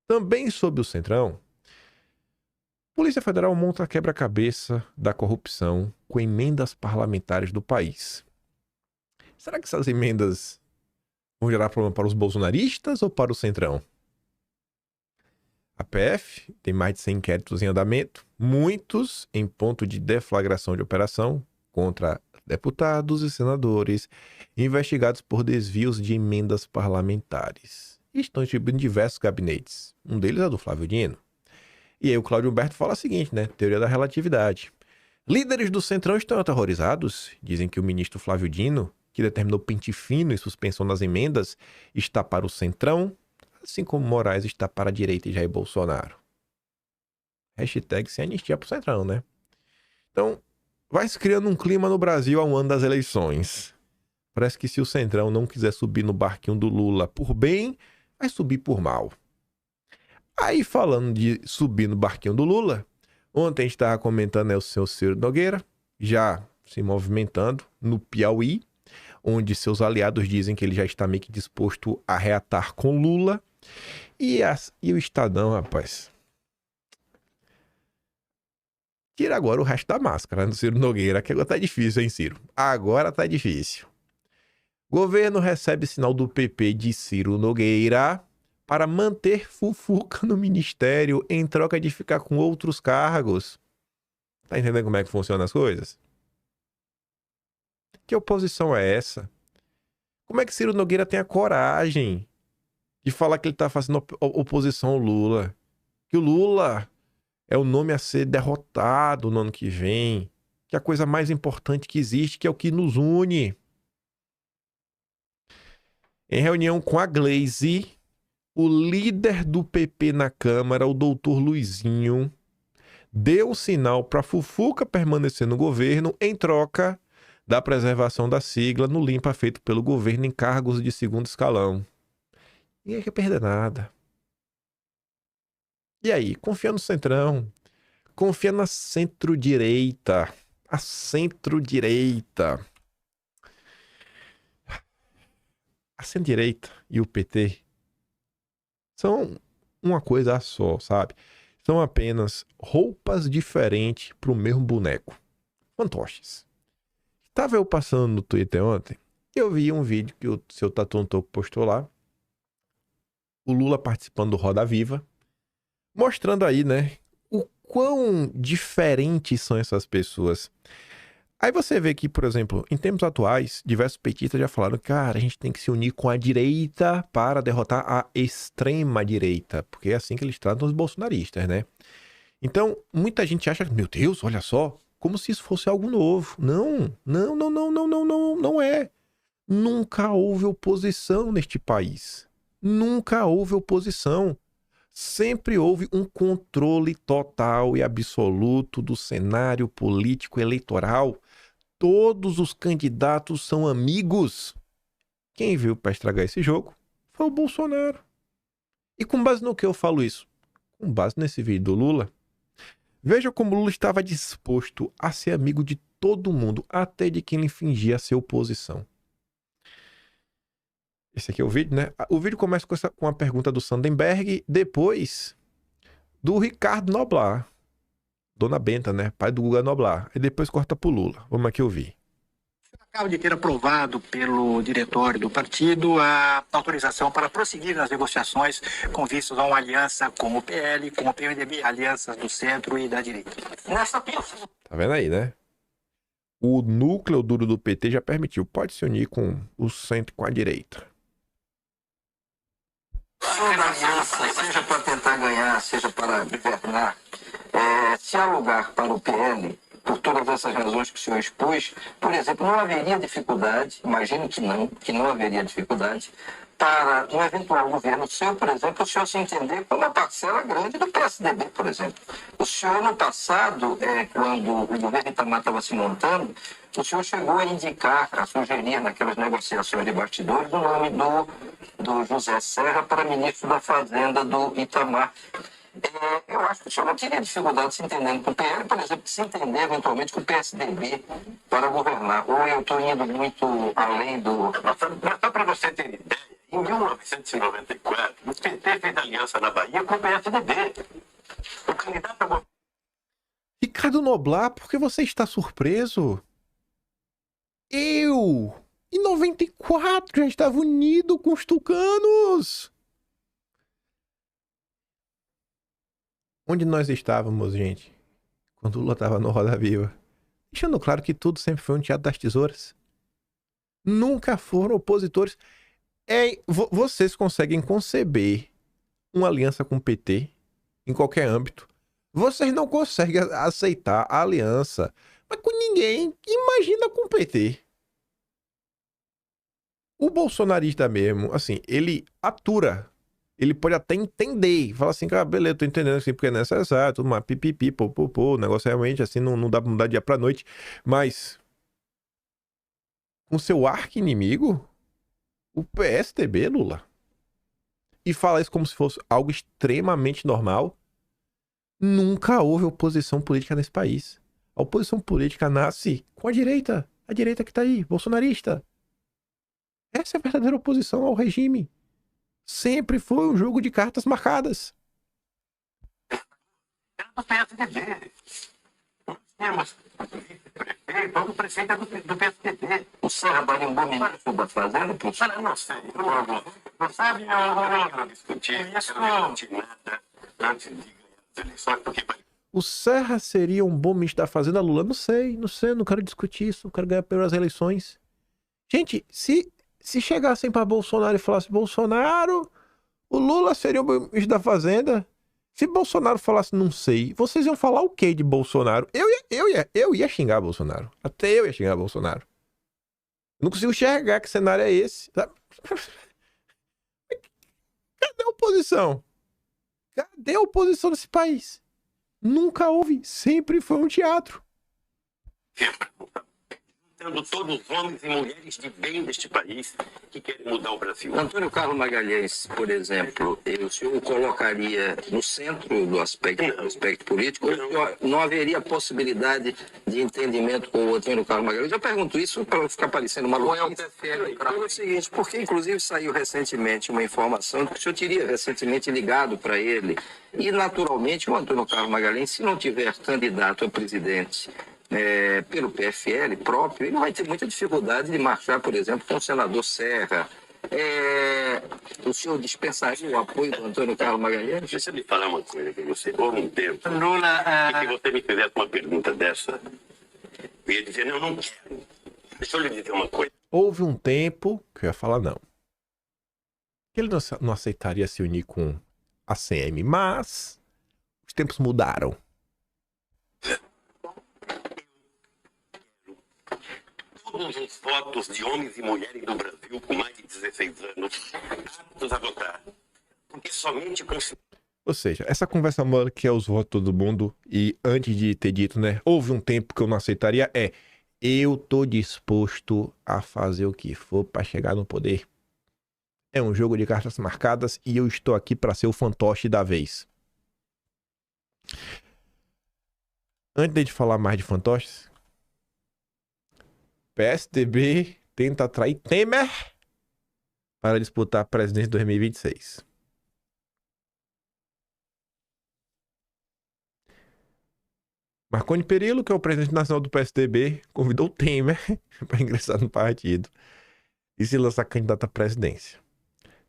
Também sob o Centrão, Polícia Federal monta quebra-cabeça da corrupção com emendas parlamentares do país. Será que essas emendas vão gerar problema para os bolsonaristas ou para o Centrão? A PF tem mais de 100 inquéritos em andamento, muitos em ponto de deflagração de operação contra deputados e senadores investigados por desvios de emendas parlamentares. E estão distribuindo em diversos gabinetes. Um deles é do Flávio Dino. E aí o Cláudio Humberto fala o seguinte, né? Teoria da relatividade. Líderes do Centrão estão aterrorizados. Dizem que o ministro Flávio Dino, que determinou pente fino e suspensão das emendas, está para o Centrão, assim como Moraes está para a direita e Jair Bolsonaro. Hashtag sem anistia para o Centrão, né? Então, vai se criando um clima no Brasil a um ano das eleições. Parece que se o Centrão não quiser subir no barquinho do Lula por bem, vai subir por mal. Aí, falando de subir no barquinho do Lula, ontem a gente estava comentando o seu Ciro Nogueira, já se movimentando no Piauí, onde seus aliados dizem que ele já está meio que disposto a reatar com Lula. E o Estadão, rapaz, tira agora o resto da máscara do Ciro Nogueira, que agora tá difícil, hein, Ciro? Agora tá difícil. Governo recebe sinal do PP de Ciro Nogueira para manter fufuca no ministério em troca de ficar com outros cargos. Tá entendendo como é que funcionam as coisas? Que oposição é essa? Como é que Ciro Nogueira tem a coragem de falar que ele tá fazendo oposição ao Lula? Que o Lula é o nome a ser derrotado no ano que vem. Que é a coisa mais importante que existe, que é o que nos une. Em reunião com a Glaze, o líder do PP na Câmara, o doutor Luizinho, deu sinal para Fufuca permanecer no governo em troca da preservação da sigla no limpa feito pelo governo em cargos de segundo escalão. Ninguém quer perder nada. E aí, confia no Centrão, confia na centro-direita, a centro-direita. A centro-direita e o PT são uma coisa só, sabe? São apenas roupas diferentes para o mesmo boneco. Fantoches. Estava eu passando no Twitter ontem, eu vi um vídeo que o seu Tatu Toco postou lá. O Lula participando do Roda Viva, mostrando aí, né, o quão diferentes são essas pessoas. Aí você vê que, por exemplo, em tempos atuais, diversos petistas já falaram que, cara, a gente tem que se unir com a direita para derrotar a extrema-direita, porque é assim que eles tratam os bolsonaristas, né? Então, muita gente acha que, meu Deus, olha só, como se isso fosse algo novo. Não é. Nunca houve oposição neste país. Nunca houve oposição. Sempre houve um controle total e absoluto do cenário político eleitoral. Todos os candidatos são amigos. Quem veio para estragar esse jogo foi o Bolsonaro. E com base no que eu falo isso? Com base nesse vídeo do Lula. Veja como o Lula estava disposto a ser amigo de todo mundo, até de quem lhe fingia ser oposição. Esse aqui é o vídeo, né? O vídeo começa com a pergunta do Sandenberg, depois do Ricardo Noblar. Dona Benta, né? Pai do Guga Noblar. E depois corta pro Lula. Vamos aqui ouvir. Acaba de ter aprovado pelo diretório do partido a autorização para prosseguir nas negociações com vistas a uma aliança com o PL, com o PMDB, alianças do centro e da direita. Nessa pesquisa... Tá vendo aí, né? O núcleo duro do PT já permitiu. Pode se unir com o centro e com a direita. Toda aliança, seja para tentar ganhar, seja para governar, se há lugar para o PL, por todas essas razões que o senhor expôs, por exemplo, não haveria dificuldade, imagino que não haveria dificuldade, para um eventual governo seu, por exemplo, o senhor se entender com uma parcela grande do PSDB, por exemplo. O senhor, no passado, quando o governo Itamar estava se montando, o senhor chegou a indicar, a sugerir naquelas negociações de bastidores, o nome do José Serra para ministro da Fazenda do Itamar. Eu acho que o senhor não teria dificuldade se entendendo com o PL, por exemplo, se entender eventualmente com o PSDB para governar. Ou eu estou indo muito além do... Mas só para você ter ideia, em 1994, o PT fez aliança na Bahia com o PSDB. O candidato a governo... Ricardo Noblar, por que você está surpreso? Eu, em 94, já estava unido com os tucanos. Onde nós estávamos, gente, quando o Lula estava no Roda Viva? Deixando claro que tudo sempre foi um teatro das tesouras. Nunca foram opositores. Vocês conseguem conceber uma aliança com o PT em qualquer âmbito. Vocês não conseguem aceitar a aliança, mas com ninguém. Imagina com o PT. O bolsonarista mesmo, assim, ele atura. Ele pode até entender, fala assim, cara, beleza, tô entendendo assim, porque é necessário, tudo mais, pipipi, o negócio realmente assim, não dá pra mudar dia pra noite, mas com seu arqui-inimigo, o PSDB, Lula, e fala isso como se fosse algo extremamente normal, nunca houve oposição política nesse país. A oposição política nasce com a direita que tá aí, bolsonarista. Essa é a verdadeira oposição ao regime. Sempre foi um jogo de cartas marcadas. Era do PSDB. Nós tínhamos o prefeito do PSDB. O Serra daria um bom ministro da Fazenda? Não sei. Não sabe, eu não quero discutir. Eu não discuti nada antes de ganhar as eleições, porque... O Serra seria um bom ministro da Fazenda, Lula? Não sei, não quero discutir isso, não quero ganhar pelas eleições. Gente, se chegassem para Bolsonaro e falassem, Bolsonaro, o Lula seria o ministro da Fazenda? Se Bolsonaro falasse, não sei, vocês iam falar o que de Bolsonaro? Eu ia xingar Bolsonaro. Até eu ia xingar Bolsonaro. Eu não consigo enxergar que cenário é esse. Sabe? Cadê a oposição? Cadê a oposição nesse país? Nunca houve. Sempre foi um teatro. Tendo todos os homens e mulheres de bem deste país que querem mudar o Brasil. Antônio Carlos Magalhães, por exemplo, o senhor o colocaria no centro do aspecto político? Ou não haveria possibilidade de entendimento com o Antônio Carlos Magalhães? Eu pergunto isso para ficar parecendo uma loucura. Pelo seguinte, porque inclusive saiu recentemente uma informação de que o senhor teria recentemente ligado para ele. E naturalmente o Antônio Carlos Magalhães, se não tiver candidato a presidente pelo PFL próprio, ele vai ter muita dificuldade de marchar, por exemplo, com o senador Serra. O senhor dispensaria o apoio do Antônio Carlos Magalhães? Deixa eu lhe falar uma coisa que você, houve um tempo, Lula, que você me fizesse uma pergunta dessa, eu ia dizer, não quero. Deixa eu lhe dizer uma coisa. Houve um tempo que eu ia falar não. Que ele não aceitaria se unir com a CM, mas os tempos mudaram. Todos os votos de homens e mulheres do Brasil com mais de 16 anos aptos a votar. Porque somente com... Ou seja, essa conversa mole que é os votos de todo mundo, e antes de ter dito, né, houve um tempo que eu não aceitaria, eu tô disposto a fazer o que for para chegar no poder. É um jogo de cartas marcadas e eu estou aqui para ser o fantoche da vez. Antes de falar mais de fantoches, PSDB tenta atrair Temer para disputar a presidência em 2026. Marconi Perillo, que é o presidente nacional do PSDB, convidou o Temer para ingressar no partido e se lançar candidato à presidência.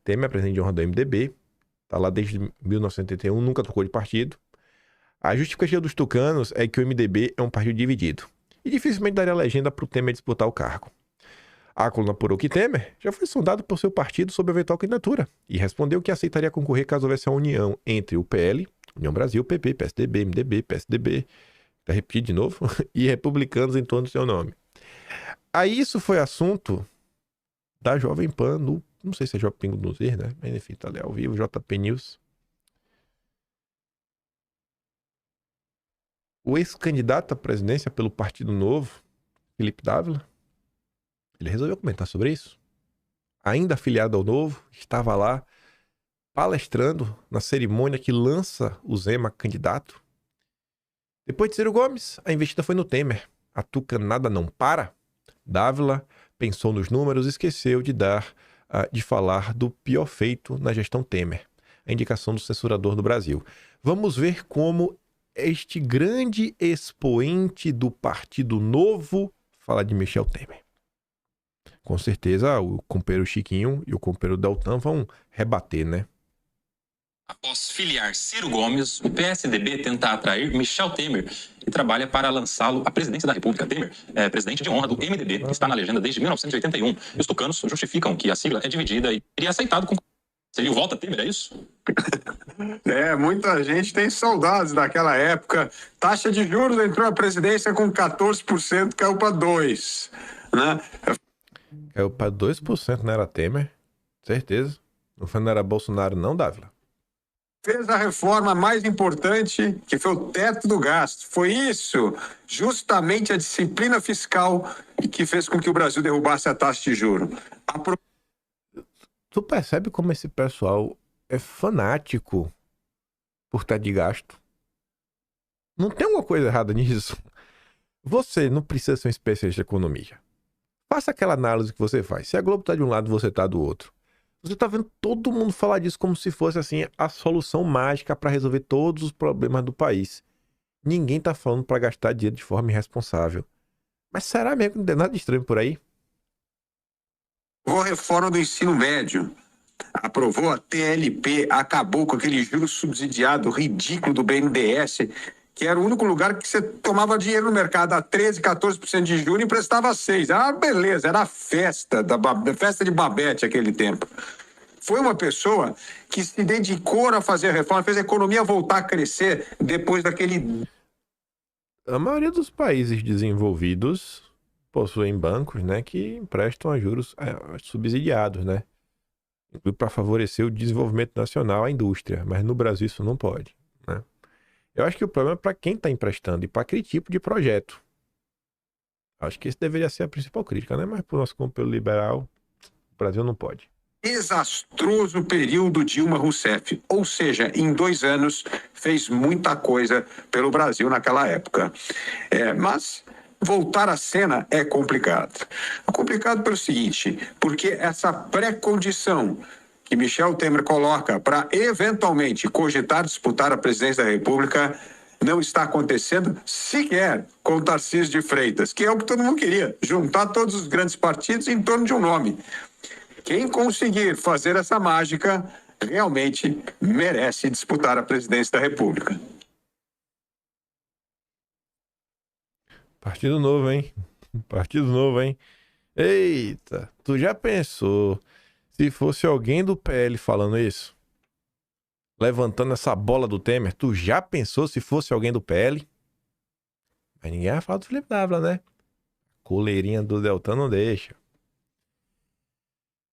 Temer é presidente de honra do MDB, está lá desde 1981, nunca trocou de partido. A justificativa dos tucanos é que o MDB é um partido dividido e dificilmente daria legenda para o Temer disputar o cargo. A coluna apurou que Temer já foi sondado por seu partido sobre a eventual candidatura e respondeu que aceitaria concorrer caso houvesse a união entre o PL, União Brasil, PP, PSDB, MDB, PSDB, vou repetir de novo, e republicanos em torno do seu nome. Aí isso foi assunto da Jovem Pan, não sei se é Jovem Pingo do Zer, né? Mas enfim, tá ali ao vivo, JP News. O ex-candidato à presidência pelo Partido Novo, Felipe Dávila, ele resolveu comentar sobre isso. Ainda afiliado ao Novo, estava lá palestrando na cerimônia que lança o Zema candidato. Depois de Ciro Gomes, a investida foi no Temer. A tucanada não para. Dávila pensou nos números e esqueceu de falar do pior feito na gestão Temer, a indicação do censurador do Brasil. Vamos ver como este grande expoente do Partido Novo fala de Michel Temer. Com certeza o companheiro Chiquinho e o companheiro Deltan vão rebater, né? Após filiar Ciro Gomes, o PSDB tenta atrair Michel Temer e trabalha para lançá-lo à presidência da República. Temer é presidente de honra do MDB, que está na legenda desde 1981. E os tucanos justificam que a sigla é dividida e teria aceitado com... Seria o Volta Temer, é isso? Muita gente tem saudades daquela época. Taxa de juros entrou à presidência com 14%, caiu para 2%. Né? Caiu para 2%, não era Temer? Certeza. Não era Bolsonaro, não, Dávila? Fez a reforma mais importante, que foi o teto do gasto. Foi isso, justamente a disciplina fiscal, que fez com que o Brasil derrubasse a taxa de juros. Tu percebe como esse pessoal é fanático por teto de gasto? Não tem alguma coisa errada nisso? Você não precisa ser um especialista de economia. Faça aquela análise que você faz. Se a Globo está de um lado, você está do outro. Você tá vendo todo mundo falar disso como se fosse assim a solução mágica para resolver todos os problemas do país. Ninguém tá falando para gastar dinheiro de forma irresponsável. Mas será mesmo que não tem nada de estranho por aí? A reforma do ensino médio. Aprovou a TLP, acabou com aquele juro subsidiado ridículo do BNDES, que era o único lugar que você tomava dinheiro no mercado a 13%, 14% de juros e emprestava 6%. Ah, beleza, era a festa de Babete aquele tempo. Foi uma pessoa que se dedicou a fazer a reforma, fez a economia voltar a crescer depois daquele... A maioria dos países desenvolvidos possuem bancos, né, que emprestam a juros subsidiados, né? Para favorecer o desenvolvimento nacional, a indústria. Mas no Brasil isso não pode, né? Eu acho que o problema é para quem está emprestando e para aquele tipo de projeto. Acho que esse deveria ser a principal crítica, né? Mas para o nosso companheiro liberal, o Brasil não pode. Desastroso período Dilma Rousseff. Ou seja, em 2 anos fez muita coisa pelo Brasil naquela época. Mas voltar à cena é complicado. É complicado pelo seguinte, porque essa pré-condição que Michel Temer coloca para eventualmente cogitar disputar a presidência da República não está acontecendo sequer com o Tarcísio de Freitas, que é o que todo mundo queria, juntar todos os grandes partidos em torno de um nome. Quem conseguir fazer essa mágica realmente merece disputar a presidência da República. Partido Novo, hein? Partido Novo, hein? Eita, tu já pensou se fosse alguém do PL falando isso? Levantando essa bola do Temer, tu já pensou se fosse alguém do PL? Mas ninguém vai falar do Felipe Dávila, né? Coleirinha do Deltan não deixa.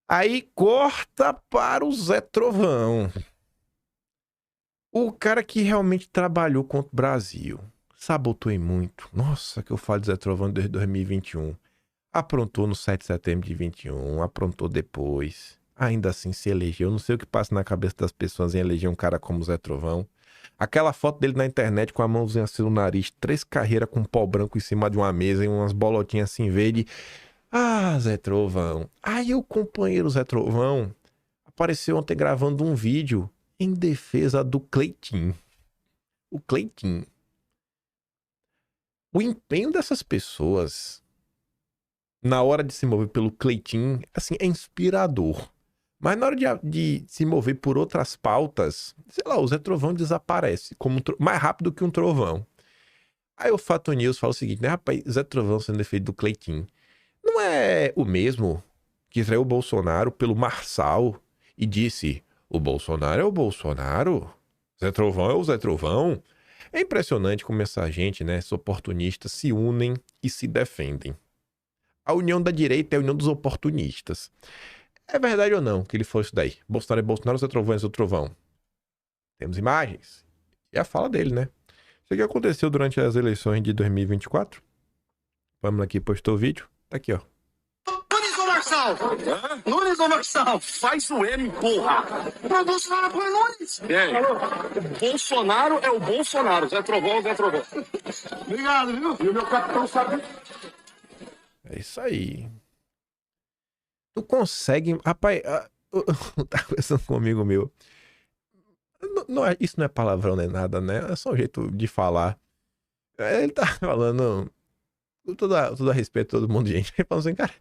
Aí corta para o Zé Trovão. O cara que realmente trabalhou contra o Brasil. Sabotou em muito. Nossa, que eu falo de Zé Trovão desde 2021. Aprontou no 7 de setembro de 21, aprontou depois. Ainda assim se elegeu. Não sei o que passa na cabeça das pessoas em eleger um cara como Zé Trovão. Aquela foto dele na internet com a mãozinha assim no nariz, 3 carreiras com pó branco em cima de uma mesa e umas bolotinhas assim verde. Ah, Zé Trovão. Aí o companheiro Zé Trovão apareceu ontem gravando um vídeo em defesa do Cleitinho. O Cleitinho. O empenho dessas pessoas na hora de se mover pelo Cleitinho, assim, é inspirador. Mas na hora de se mover por outras pautas, sei lá, o Zé Trovão desaparece mais rápido que um trovão. Aí o Fato News fala o seguinte, né, rapaz, Zé Trovão sendo defeito do Cleitinho. Não é o mesmo que traiu o Bolsonaro pelo Marçal e disse, o Bolsonaro é o Bolsonaro, Zé Trovão é o Zé Trovão. É impressionante como essa gente, né, esses oportunistas se unem e se defendem. A união da direita é a união dos oportunistas. É verdade ou não que ele falou isso daí? Bolsonaro é Bolsonaro, Zé Trovão é Zé Trovão. Temos imagens. E a fala dele, né? Isso aqui aconteceu durante as eleições de 2024. Vamos aqui, postou o vídeo. Tá aqui, ó. Nunes ou Marçal? Nunes ou Marçal? Faz o M, porra. O Bolsonaro apoia Nunes. O Bolsonaro é o Bolsonaro. Zé Trovão é o Zé Trovão. Obrigado, viu? E o meu capitão sabe. É isso aí. Tu consegue... Rapaz, tá conversando com um amigo meu. Isso não é palavrão nem nada, né? É só um jeito de falar. Ele tá falando... Todo a respeito a todo mundo, gente. Ele falando assim, cara,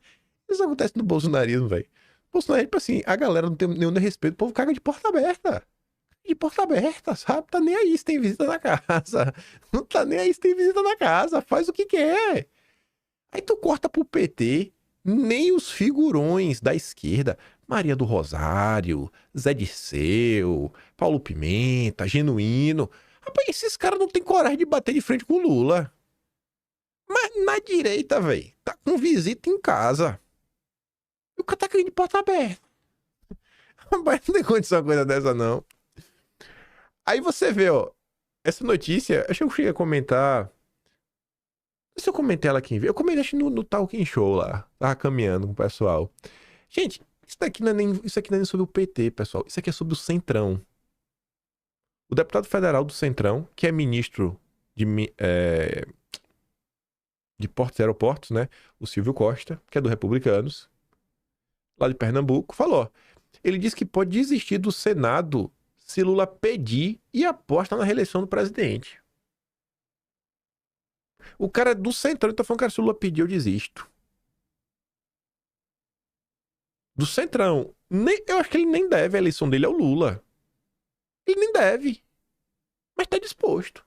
isso acontece no bolsonarismo, velho. Bolsonaro, tipo assim, a galera não tem nenhum respeito. O povo caga de porta aberta. De porta aberta, sabe? Tá nem aí se tem visita na casa. Não tá nem aí se tem visita na casa. Faz o que quer. Aí tu corta pro PT, nem os figurões da esquerda, Maria do Rosário, Zé Dirceu, Paulo Pimenta, Genuíno. Rapaz, esses caras não tem coragem de bater de frente com o Lula. Mas na direita, velho, tá com visita em casa. E o cara tá querendo de porta aberta. Rapaz, não tem condição uma coisa dessa, não. Aí você vê, ó, essa notícia, acho que eu cheguei a comentar... Se eu comentei ela aqui, eu comentei no Talking Show lá, tava caminhando com o pessoal. Gente, isso aqui não é nem sobre o PT, pessoal, isso aqui é sobre o Centrão. O deputado federal do Centrão, que é ministro de Portos e Aeroportos, né, o Silvio Costa, que é do Republicanos, lá de Pernambuco, falou, ele disse que pode desistir do Senado se Lula pedir e aposta na reeleição do presidente. O cara do Centrão, então falando, cara, se o Lula pedir, eu desisto. Do Centrão. Eu acho que ele nem deve, a eleição dele é o Lula. Ele nem deve. Mas tá disposto.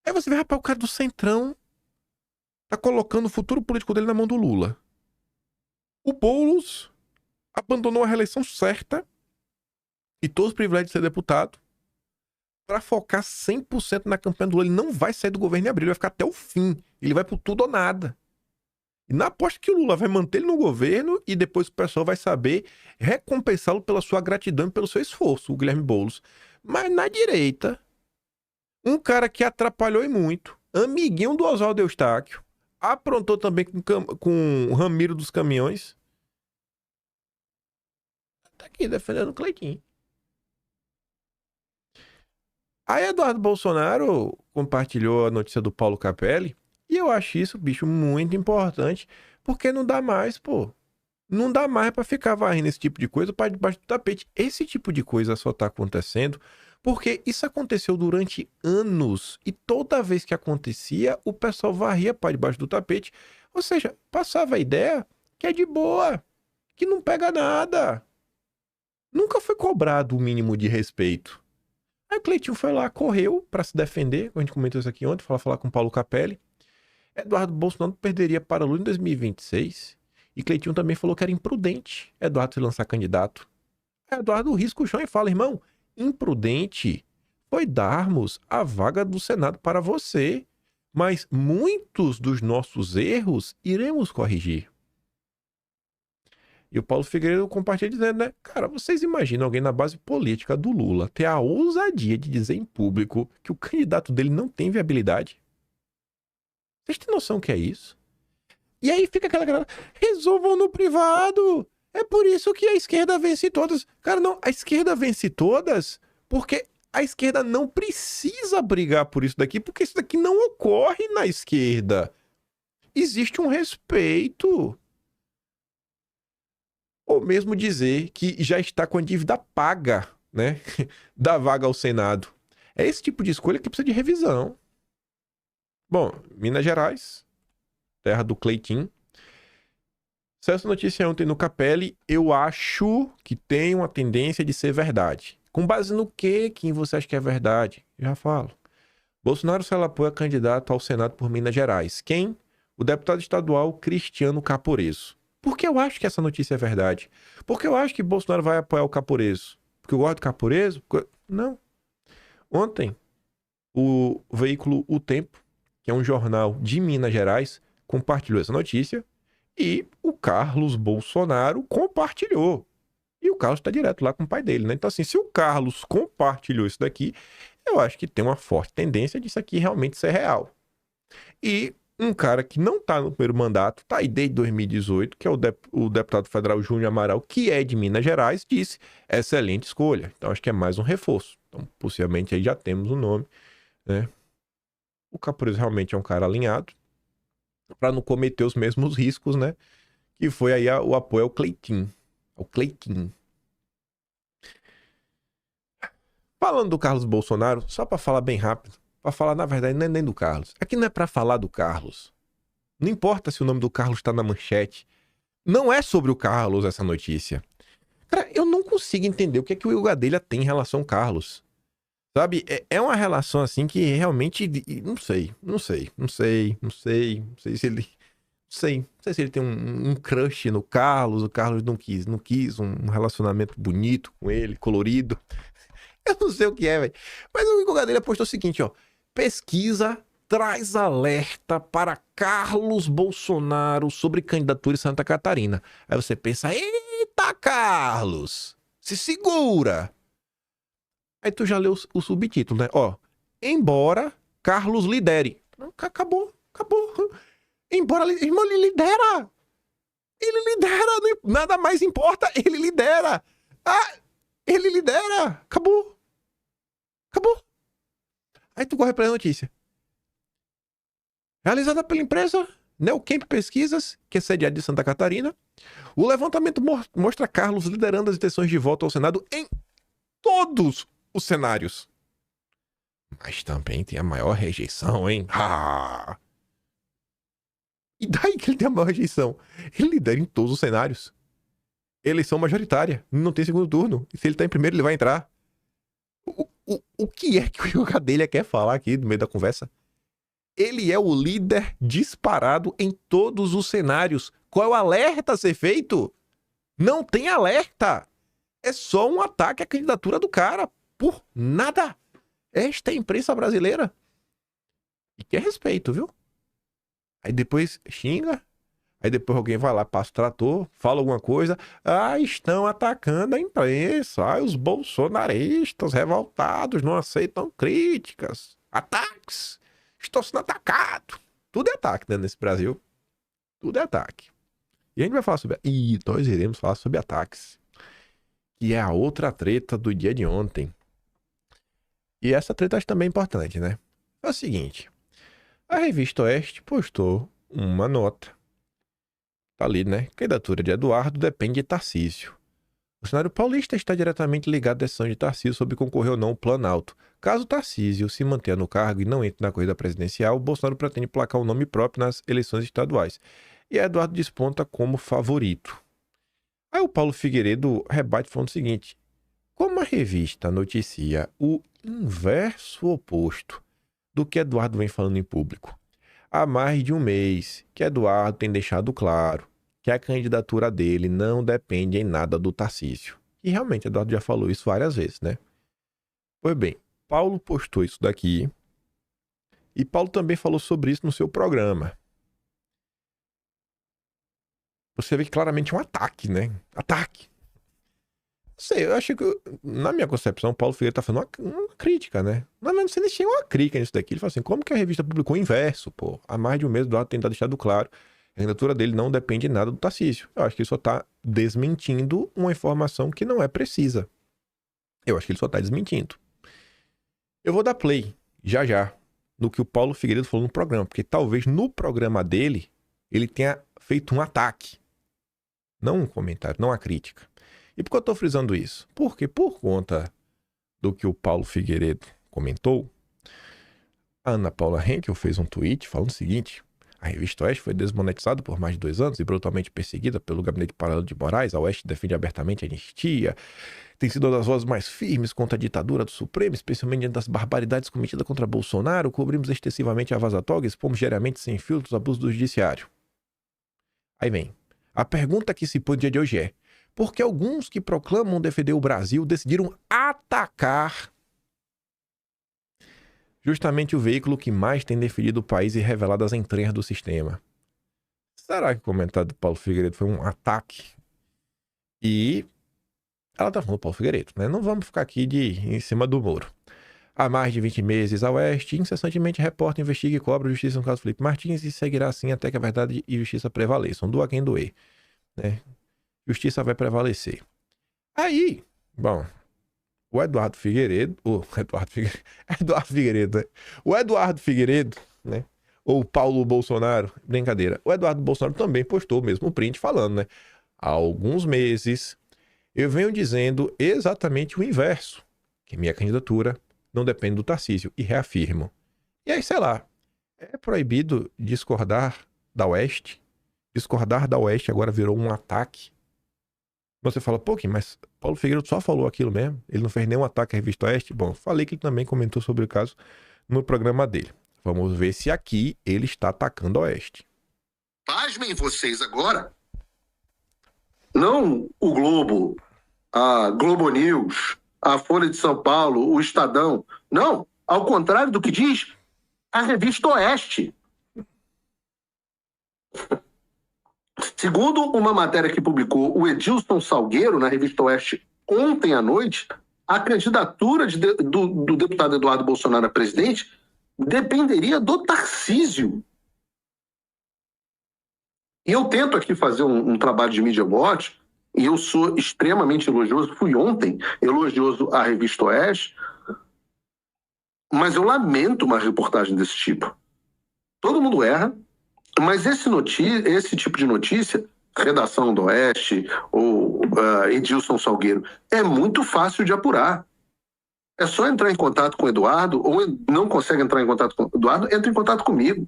Aí você vê, rapaz, o cara do Centrão tá colocando o futuro político dele na mão do Lula. O Boulos abandonou a reeleição certa e todos os privilégios de ser deputado para focar 100% na campanha do Lula. Ele não vai sair do governo em abril, ele vai ficar até o fim. Ele vai por tudo ou nada. E na aposta que o Lula vai manter ele no governo e depois o pessoal vai saber recompensá-lo pela sua gratidão e pelo seu esforço, o Guilherme Boulos. Mas na direita, um cara que atrapalhou e muito, amiguinho do Oswaldo Eustáquio, aprontou também com o Ramiro dos Caminhões, tá aqui defendendo o Cleitinho. Aí Eduardo Bolsonaro compartilhou a notícia do Paulo Capelli e eu acho isso, bicho, muito importante, porque não dá mais, pô. Não dá mais pra ficar varrendo esse tipo de coisa para debaixo do tapete. Esse tipo de coisa só tá acontecendo porque isso aconteceu durante anos e toda vez que acontecia, o pessoal varria para debaixo do tapete. Ou seja, passava a ideia que é de boa, que não pega nada. Nunca foi cobrado o mínimo de respeito. Aí o Cleitinho foi lá, correu para se defender, a gente comentou isso aqui ontem, falar com o Paulo Capelli. Eduardo Bolsonaro perderia para Lula em 2026. E Cleitinho também falou que era imprudente Eduardo se lançar candidato. Aí Eduardo risca o chão e fala, irmão, imprudente foi darmos a vaga do Senado para você, mas muitos dos nossos erros iremos corrigir. E o Paulo Figueiredo compartilha dizendo, né? Cara, vocês imaginam alguém na base política do Lula ter a ousadia de dizer em público que o candidato dele não tem viabilidade? Vocês têm noção que é isso? E aí fica aquela galera, resolvam no privado. É por isso que a esquerda vence todas. Cara, não, a esquerda vence todas porque a esquerda não precisa brigar por isso daqui, porque isso daqui não ocorre na esquerda. existe um respeito. Ou mesmo dizer que já está com a dívida paga, né? Da vaga ao Senado. É esse tipo de escolha que precisa de revisão. Bom, Minas Gerais, terra do Cleitinho. Saiu essa notícia ontem no Capelli. Eu acho que tem uma tendência de ser verdade. Com base no quê? Quem você acha que é verdade? Já falo. Bolsonaro se apoia candidato ao Senado por Minas Gerais. Quem? O deputado estadual Cristiano Caporeso. Por que eu acho que essa notícia é verdade? Porque eu acho que Bolsonaro vai apoiar o Caporeso. Porque eu gosto do Caporeso? Não. Ontem, o veículo O Tempo, que é um jornal de Minas Gerais, compartilhou essa notícia e o Carlos Bolsonaro compartilhou. E o Carlos está direto lá com o pai dele, né? Então, assim, se o Carlos compartilhou isso daqui, eu acho que tem uma forte tendência disso aqui realmente ser real. E um cara que não está no primeiro mandato, está aí desde 2018, que é o deputado federal Júnior Amaral, que é de Minas Gerais, disse excelente escolha. Então acho que é mais um reforço. Então possivelmente aí já temos o nome, né? O Caporeso realmente é um cara alinhado para não cometer os mesmos riscos, né? Que foi aí o apoio ao Cleitinho. O Cleitinho. Falando do Carlos Bolsonaro, só para falar bem rápido, para falar, na verdade, não é nem do Carlos. Aqui não é para falar do Carlos. Não importa se o nome do Carlos está na manchete. Não é sobre o Carlos essa notícia. Cara, eu não consigo entender o que é que o Will Gadelha tem em relação ao Carlos. Sabe? É uma relação assim que realmente... Não sei se ele... Não sei se ele tem um crush no Carlos. O Carlos não quis um relacionamento bonito com ele, colorido. Eu não sei o que é, velho. Mas o Will Gadelha postou o seguinte, ó. Pesquisa traz alerta para Carlos Bolsonaro sobre candidatura em Santa Catarina. Aí você pensa, eita, Carlos, se segura. Aí tu já leu o subtítulo, né? Ó, embora Carlos lidere. Acabou. Embora ele lidera. Ele lidera, nada mais importa, ele lidera. Ele lidera. Acabou. Aí tu corre para a notícia. Realizada pela empresa Neocamp Pesquisas, que é sediada de Santa Catarina, o levantamento mostra Carlos liderando as intenções de voto ao Senado em todos os cenários. Mas também tem a maior rejeição, hein? E daí que ele tem a maior rejeição? Ele lidera em todos os cenários. Eleição majoritária, não tem segundo turno. E se ele tá em primeiro, ele vai entrar. O que é que o Will Gadelha quer falar aqui no meio da conversa? Ele é o líder disparado em todos os cenários. Qual é o alerta a ser feito? Não tem alerta. É só um ataque à candidatura do cara. Por nada. Esta é a imprensa brasileira. E quer respeito, viu? Aí depois xinga. Aí depois alguém vai lá, passa o trator, fala alguma coisa. Estão atacando a imprensa. Os bolsonaristas revoltados não aceitam críticas. Ataques. Estou sendo atacado. Tudo é ataque, né, nesse Brasil. Tudo é ataque. E a gente vai falar sobre... nós iremos falar sobre ataques. Que é a outra treta do dia de ontem. E essa treta acho também importante, né? É o seguinte. A Revista Oeste postou uma nota. Tá ali, né? Candidatura de Eduardo depende de Tarcísio. O cenário paulista está diretamente ligado à decisão de Tarcísio sobre concorrer ou não ao Planalto. Caso Tarcísio se mantenha no cargo e não entre na corrida presidencial, Bolsonaro pretende placar um nome próprio nas eleições estaduais. E Eduardo desponta como favorito. Aí o Paulo Figueiredo rebate falando o seguinte. Como a revista noticia o inverso oposto do que Eduardo vem falando em público, há mais de um mês que Eduardo tem deixado claro que a candidatura dele não depende em nada do Tarcísio. E realmente, Eduardo já falou isso várias vezes, né? Pois bem, Paulo postou isso daqui e Paulo também falou sobre isso no seu programa. Você vê que claramente é um ataque, né? Ataque. Não sei, eu acho que, na minha concepção, o Paulo Figueiredo tá fazendo uma crítica, né? Não sei nem se tinha uma crítica nisso daqui. Ele fala assim, como que a revista publicou o inverso, pô? Há mais de um mês o Eduardo tem deixado claro que a candidatura dele não depende nada do Tarcísio. Eu acho que ele só tá desmentindo uma informação que não é precisa. Eu acho que ele só tá desmentindo. Eu vou dar play, já, no que o Paulo Figueiredo falou no programa, porque talvez no programa dele ele tenha feito um ataque. Não um comentário, não a crítica. E por que eu estou frisando isso? Porque por conta do que o Paulo Figueiredo comentou, a Ana Paula Henkel fez um tweet falando o seguinte: a revista Oeste foi desmonetizada por mais de 2 anos e brutalmente perseguida pelo gabinete paralelo de Moraes. A Oeste defende abertamente a anistia. Tem sido uma das vozes mais firmes contra a ditadura do Supremo, especialmente diante das barbaridades cometidas contra Bolsonaro. Cobrimos extensivamente a Vaza Toga, expomos diariamente sem filtros abusos do judiciário. Aí vem. A pergunta que se põe no dia de hoje é: por que alguns que proclamam defender o Brasil decidiram atacar justamente o veículo que mais tem defendido o país e revelado as entranhas do sistema? Será que o comentário do Paulo Figueiredo foi um ataque? E ela tá falando do Paulo Figueiredo, né? Não vamos ficar aqui em cima do muro. Há mais de 20 meses, a Oeste incessantemente reporta, investiga e cobra justiça no caso Felipe Martins e seguirá assim até que a verdade e justiça prevaleçam. Doa quem doer, né? Justiça vai prevalecer. Aí, bom, o Eduardo Figueiredo, né? Ou o Paulo Bolsonaro, brincadeira. O Eduardo Bolsonaro também postou o mesmo print falando, né? Há alguns meses eu venho dizendo exatamente o inverso, que minha candidatura não depende do Tarcísio, e reafirmo. E aí, sei lá, é proibido discordar da Oeste? Discordar da Oeste agora virou um ataque? Você fala, pô, mas Paulo Figueiredo só falou aquilo mesmo? Ele não fez nenhum ataque à revista Oeste? Bom, falei que ele também comentou sobre o caso no programa dele. Vamos ver se aqui ele está atacando a Oeste. Pasmem vocês agora. Não o Globo, a Globo News, a Folha de São Paulo, o Estadão. Não, ao contrário do que diz a revista Oeste. Segundo uma matéria que publicou o Edilson Salgueiro na revista Oeste ontem à noite, a candidatura do deputado Eduardo Bolsonaro a presidente dependeria do Tarcísio. E eu tento aqui fazer um trabalho de media watch, e eu sou extremamente elogioso, fui ontem elogioso à revista Oeste, mas eu lamento uma reportagem desse tipo. Todo mundo erra, mas esse tipo de notícia, redação do Oeste ou Edilson Salgueiro, é muito fácil de apurar. É só entrar em contato com o Eduardo, ou não consegue entrar em contato com o Eduardo, entra em contato comigo.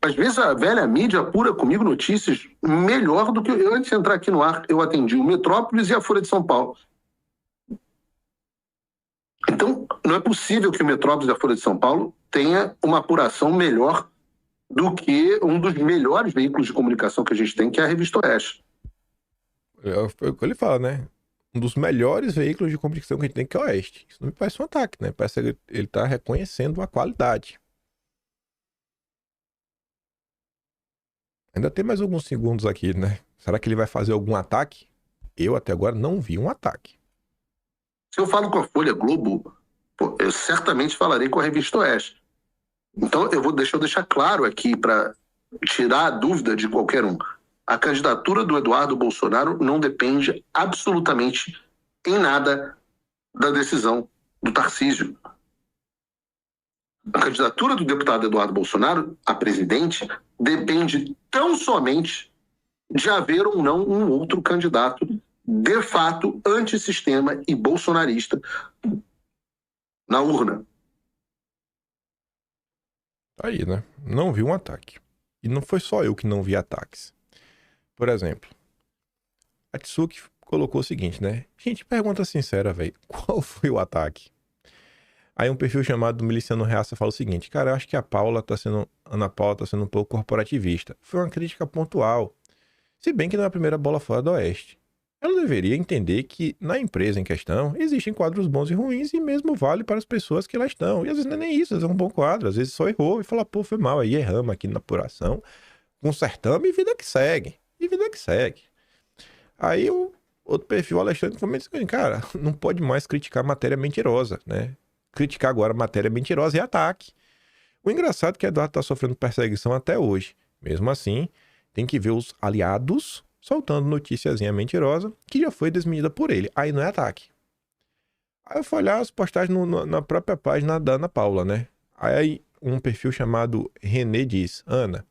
Às vezes a velha mídia apura comigo notícias melhor do que eu. Antes de entrar aqui no ar, eu atendi o Metrópolis e a Folha de São Paulo. Então, não é possível que o Metrópolis e a Folha de São Paulo tenha uma apuração melhor do que um dos melhores veículos de comunicação que a gente tem, que é a revista Oeste. É o que ele fala, né? Um dos melhores veículos de comunicação que a gente tem, que é o Oeste. Isso não me parece um ataque, né? Parece que ele tá reconhecendo a qualidade. Ainda tem mais alguns segundos aqui, né? Será que ele vai fazer algum ataque? Eu até agora não vi um ataque. Se eu falo com a Folha Globo, eu certamente falarei com a revista Oeste. Então, deixa eu deixar claro aqui, para tirar a dúvida de qualquer um. A candidatura do Eduardo Bolsonaro não depende absolutamente em nada da decisão do Tarcísio. A candidatura do deputado Eduardo Bolsonaro a presidente depende tão somente de haver ou não um outro candidato de fato antissistema e bolsonarista na urna. Aí, né? Não vi um ataque. E não foi só eu que não vi ataques. Por exemplo, a Tsuki colocou o seguinte, né? Gente, pergunta sincera, velho. Qual foi o ataque? Aí um perfil chamado Miliciano Reaça fala o seguinte: cara, eu acho que Ana Paula tá sendo um pouco corporativista. Foi uma crítica pontual. Se bem que não é a primeira bola fora do Oeste. Ela deveria entender que na empresa em questão existem quadros bons e ruins e mesmo vale para as pessoas que lá estão. E às vezes não é nem isso, às vezes é um bom quadro, às vezes só errou e fala, pô, foi mal, aí erramos aqui na apuração, consertamos e vida que segue. E vida que segue. Aí o outro perfil, o Alexandre, comenta assim, cara, não pode mais criticar matéria mentirosa, né? Criticar agora matéria mentirosa é ataque. O engraçado é que Eduardo está sofrendo perseguição até hoje. Mesmo assim, tem que ver os aliados soltando noticiazinha mentirosa que já foi desmentida por ele. Aí não é ataque. Aí eu fui olhar as postagens na própria página da Ana Paula, né? Aí um perfil chamado René diz: Ana,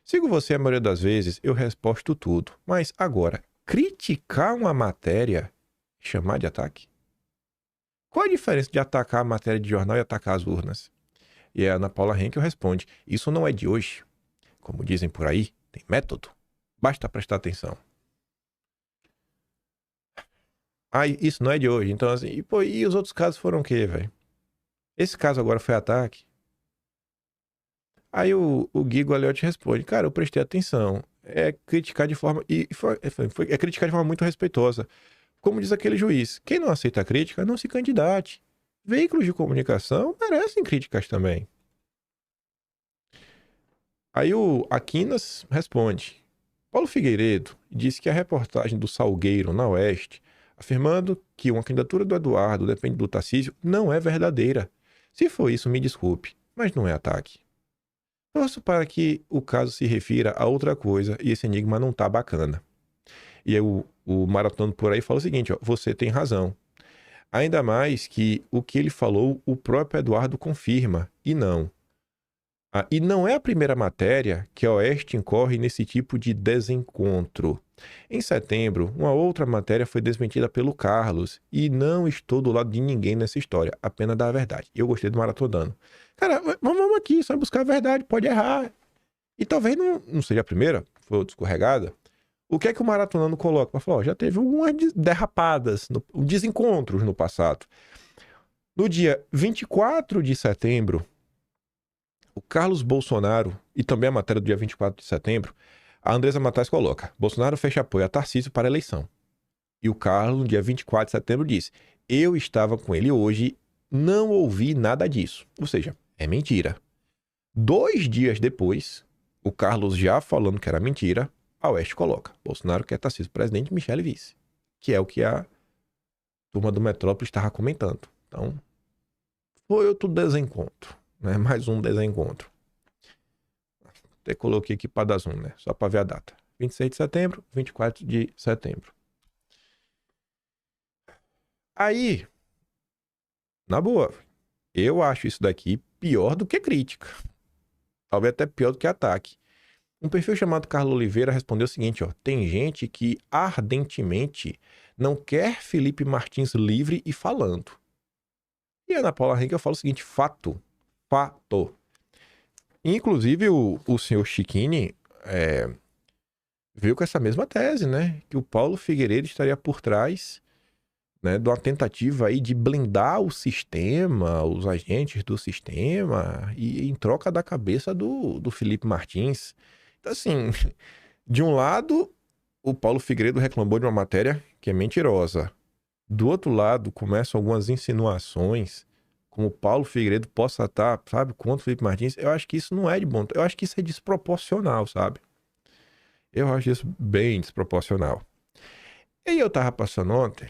Sigo você a maioria das vezes, eu resposto tudo. Mas agora, criticar uma matéria e chamar de ataque? Qual a diferença de atacar a matéria de jornal e atacar as urnas? E a Ana Paula Henkel responde, isso não é de hoje. Como dizem por aí, tem método. Basta prestar atenção. Ah, isso não é de hoje. Então, assim, e os outros casos foram o quê, velho? Esse caso agora foi ataque? Aí o Gui Gualiotti responde, cara, eu prestei atenção. É criticar de forma... é criticar de forma muito respeitosa. Como diz aquele juiz, quem não aceita a crítica, não se candidate. Veículos de comunicação merecem críticas também. Aí o Aquinas responde, Paulo Figueiredo disse que a reportagem do Salgueiro, na Oeste, afirmando que uma candidatura do Eduardo depende do Tarcísio, não é verdadeira. Se for isso, me desculpe, mas não é ataque. Torço para que o caso se refira a outra coisa e esse enigma não tá bacana. E aí o Maratona por aí fala o seguinte, ó, você tem razão. Ainda mais que o que ele falou, o próprio Eduardo confirma, e não. E não é a primeira matéria que a Oeste incorre nesse tipo de desencontro. Em setembro, uma outra matéria foi desmentida pelo Carlos, e não estou do lado de ninguém nessa história, apenas da verdade. Eu gostei do Maratonando. Cara, vamos aqui, só buscar a verdade, pode errar. E talvez não seja a primeira, foi outra escorregada. O que é que o Maratonando coloca? Para falar, ó, já teve algumas derrapadas, desencontros no passado. No dia 24 de setembro, o Carlos Bolsonaro, e também a matéria do dia 24 de setembro, a Andresa Matais coloca, Bolsonaro fecha apoio a Tarcísio para a eleição. E o Carlos, no dia 24 de setembro, disse, eu estava com ele hoje, não ouvi nada disso. Ou seja, é mentira. 2 dias depois, o Carlos já falando que era mentira, a Oeste coloca, Bolsonaro quer Tarcísio presidente, Michele vice. Que é o que a turma do Metrópole estava comentando. Então, foi outro desencontro. Né? Mais um desencontro. Até coloquei aqui para dar zoom, né? Só para ver a data. 26 de setembro, 24 de setembro. Aí, na boa, eu acho isso daqui pior do que crítica. Talvez até pior do que ataque. Um perfil chamado Carlos Oliveira respondeu o seguinte, ó. Tem gente que ardentemente não quer Felipe Martins livre e falando. E a Ana Paula Henkel fala o seguinte, fato. Inclusive o senhor Chiquini veio com essa mesma tese, né? Que o Paulo Figueiredo estaria por trás, né, de uma tentativa aí de blindar o sistema, os agentes do sistema, e em troca da cabeça do Felipe Martins. Então, assim, de um lado, o Paulo Figueiredo reclamou de uma matéria que é mentirosa. Do outro lado, começam algumas insinuações como o Paulo Figueiredo possa estar, sabe, contra o Felipe Martins. Eu acho que isso não é de bom. Eu acho que isso é desproporcional, sabe? Eu acho isso bem desproporcional. E aí eu tava passando ontem,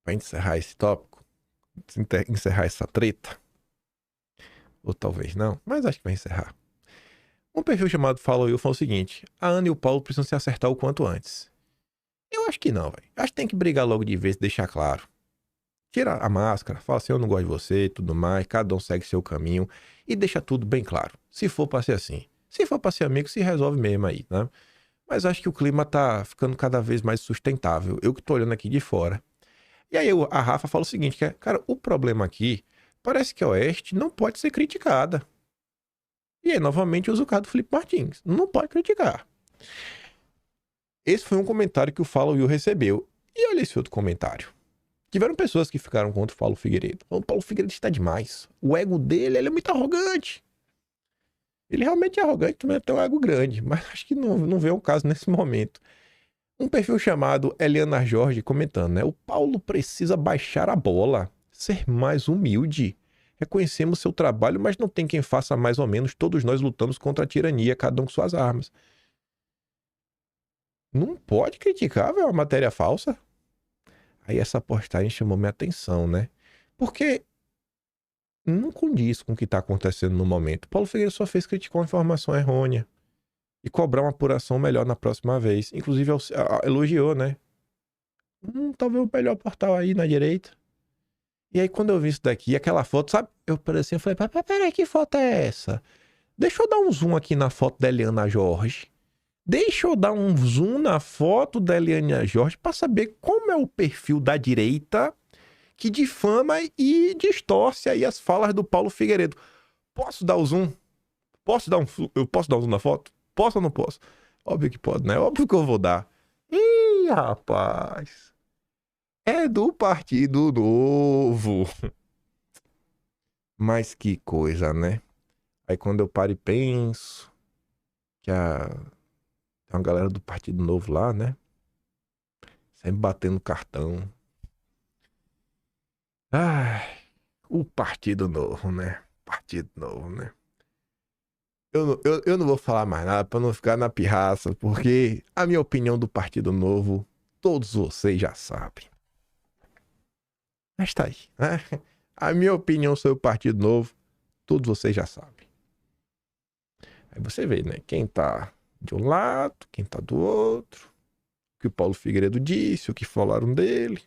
para encerrar esse tópico, encerrar essa treta, ou talvez não, mas acho que vai encerrar. Um perfil chamado Fala Will falou o seguinte, a Ana e o Paulo precisam se acertar o quanto antes. Eu acho que não, velho. Acho que tem que brigar logo de vez e deixar claro. Tira a máscara, fala assim, eu não gosto de você e tudo mais, cada um segue seu caminho e deixa tudo bem claro. Se for pra ser assim. Se for pra ser amigo, se resolve mesmo aí, né? Mas acho que o clima tá ficando cada vez mais sustentável. Eu que tô olhando aqui de fora. E aí a Rafa fala o seguinte, que é, cara, o problema aqui, parece que a Oeste não pode ser criticada. E aí, novamente, usa o caso do Felipe Martins. Não pode criticar. Esse foi um comentário que o Fala Will recebeu. E olha esse outro comentário. Tiveram pessoas que ficaram contra o Paulo Figueiredo. O Paulo Figueiredo está demais. O ego dele, ele é muito arrogante. Ele realmente é arrogante, também tem um ego grande. Mas acho que não vê o caso nesse momento. Um perfil chamado Eliana Jorge comentando, né? O Paulo precisa baixar a bola, ser mais humilde. Reconhecemos seu trabalho, mas não tem quem faça mais ou menos. Todos nós lutamos contra a tirania, cada um com suas armas. Não pode criticar, velho, uma matéria falsa. Aí essa postagem chamou minha atenção, né? Porque não condiz com o que está acontecendo no momento. Paulo Figueiredo só fez criticar uma informação errônea e cobrar uma apuração melhor na próxima vez. Inclusive elogiou, né? Talvez o melhor portal aí na direita. E aí quando eu vi isso daqui, aquela foto, sabe? Eu falei, peraí, que foto é essa? Deixa eu dar um zoom aqui na foto da Eliana Jorge. Deixa eu dar um zoom na foto da Eliana Jorge para saber como é o perfil da direita que difama e distorce aí as falas do Paulo Figueiredo. Posso dar o zoom? Eu posso dar um zoom na foto? Posso ou não posso? Óbvio que pode, né? Óbvio que eu vou dar. Ih, rapaz. É do Partido Novo. Mas que coisa, né? Aí quando eu paro e penso que tem uma galera do Partido Novo lá, né? Sempre batendo cartão. Ai, o Partido Novo, né? Partido Novo, né? Eu não vou falar mais nada pra não ficar na pirraça, porque a minha opinião do Partido Novo, todos vocês já sabem. Mas tá aí, né? A minha opinião sobre o Partido Novo, todos vocês já sabem. Aí você vê, né? Quem tá de um lado, quem tá do outro. O que o Paulo Figueiredo disse, o que falaram dele.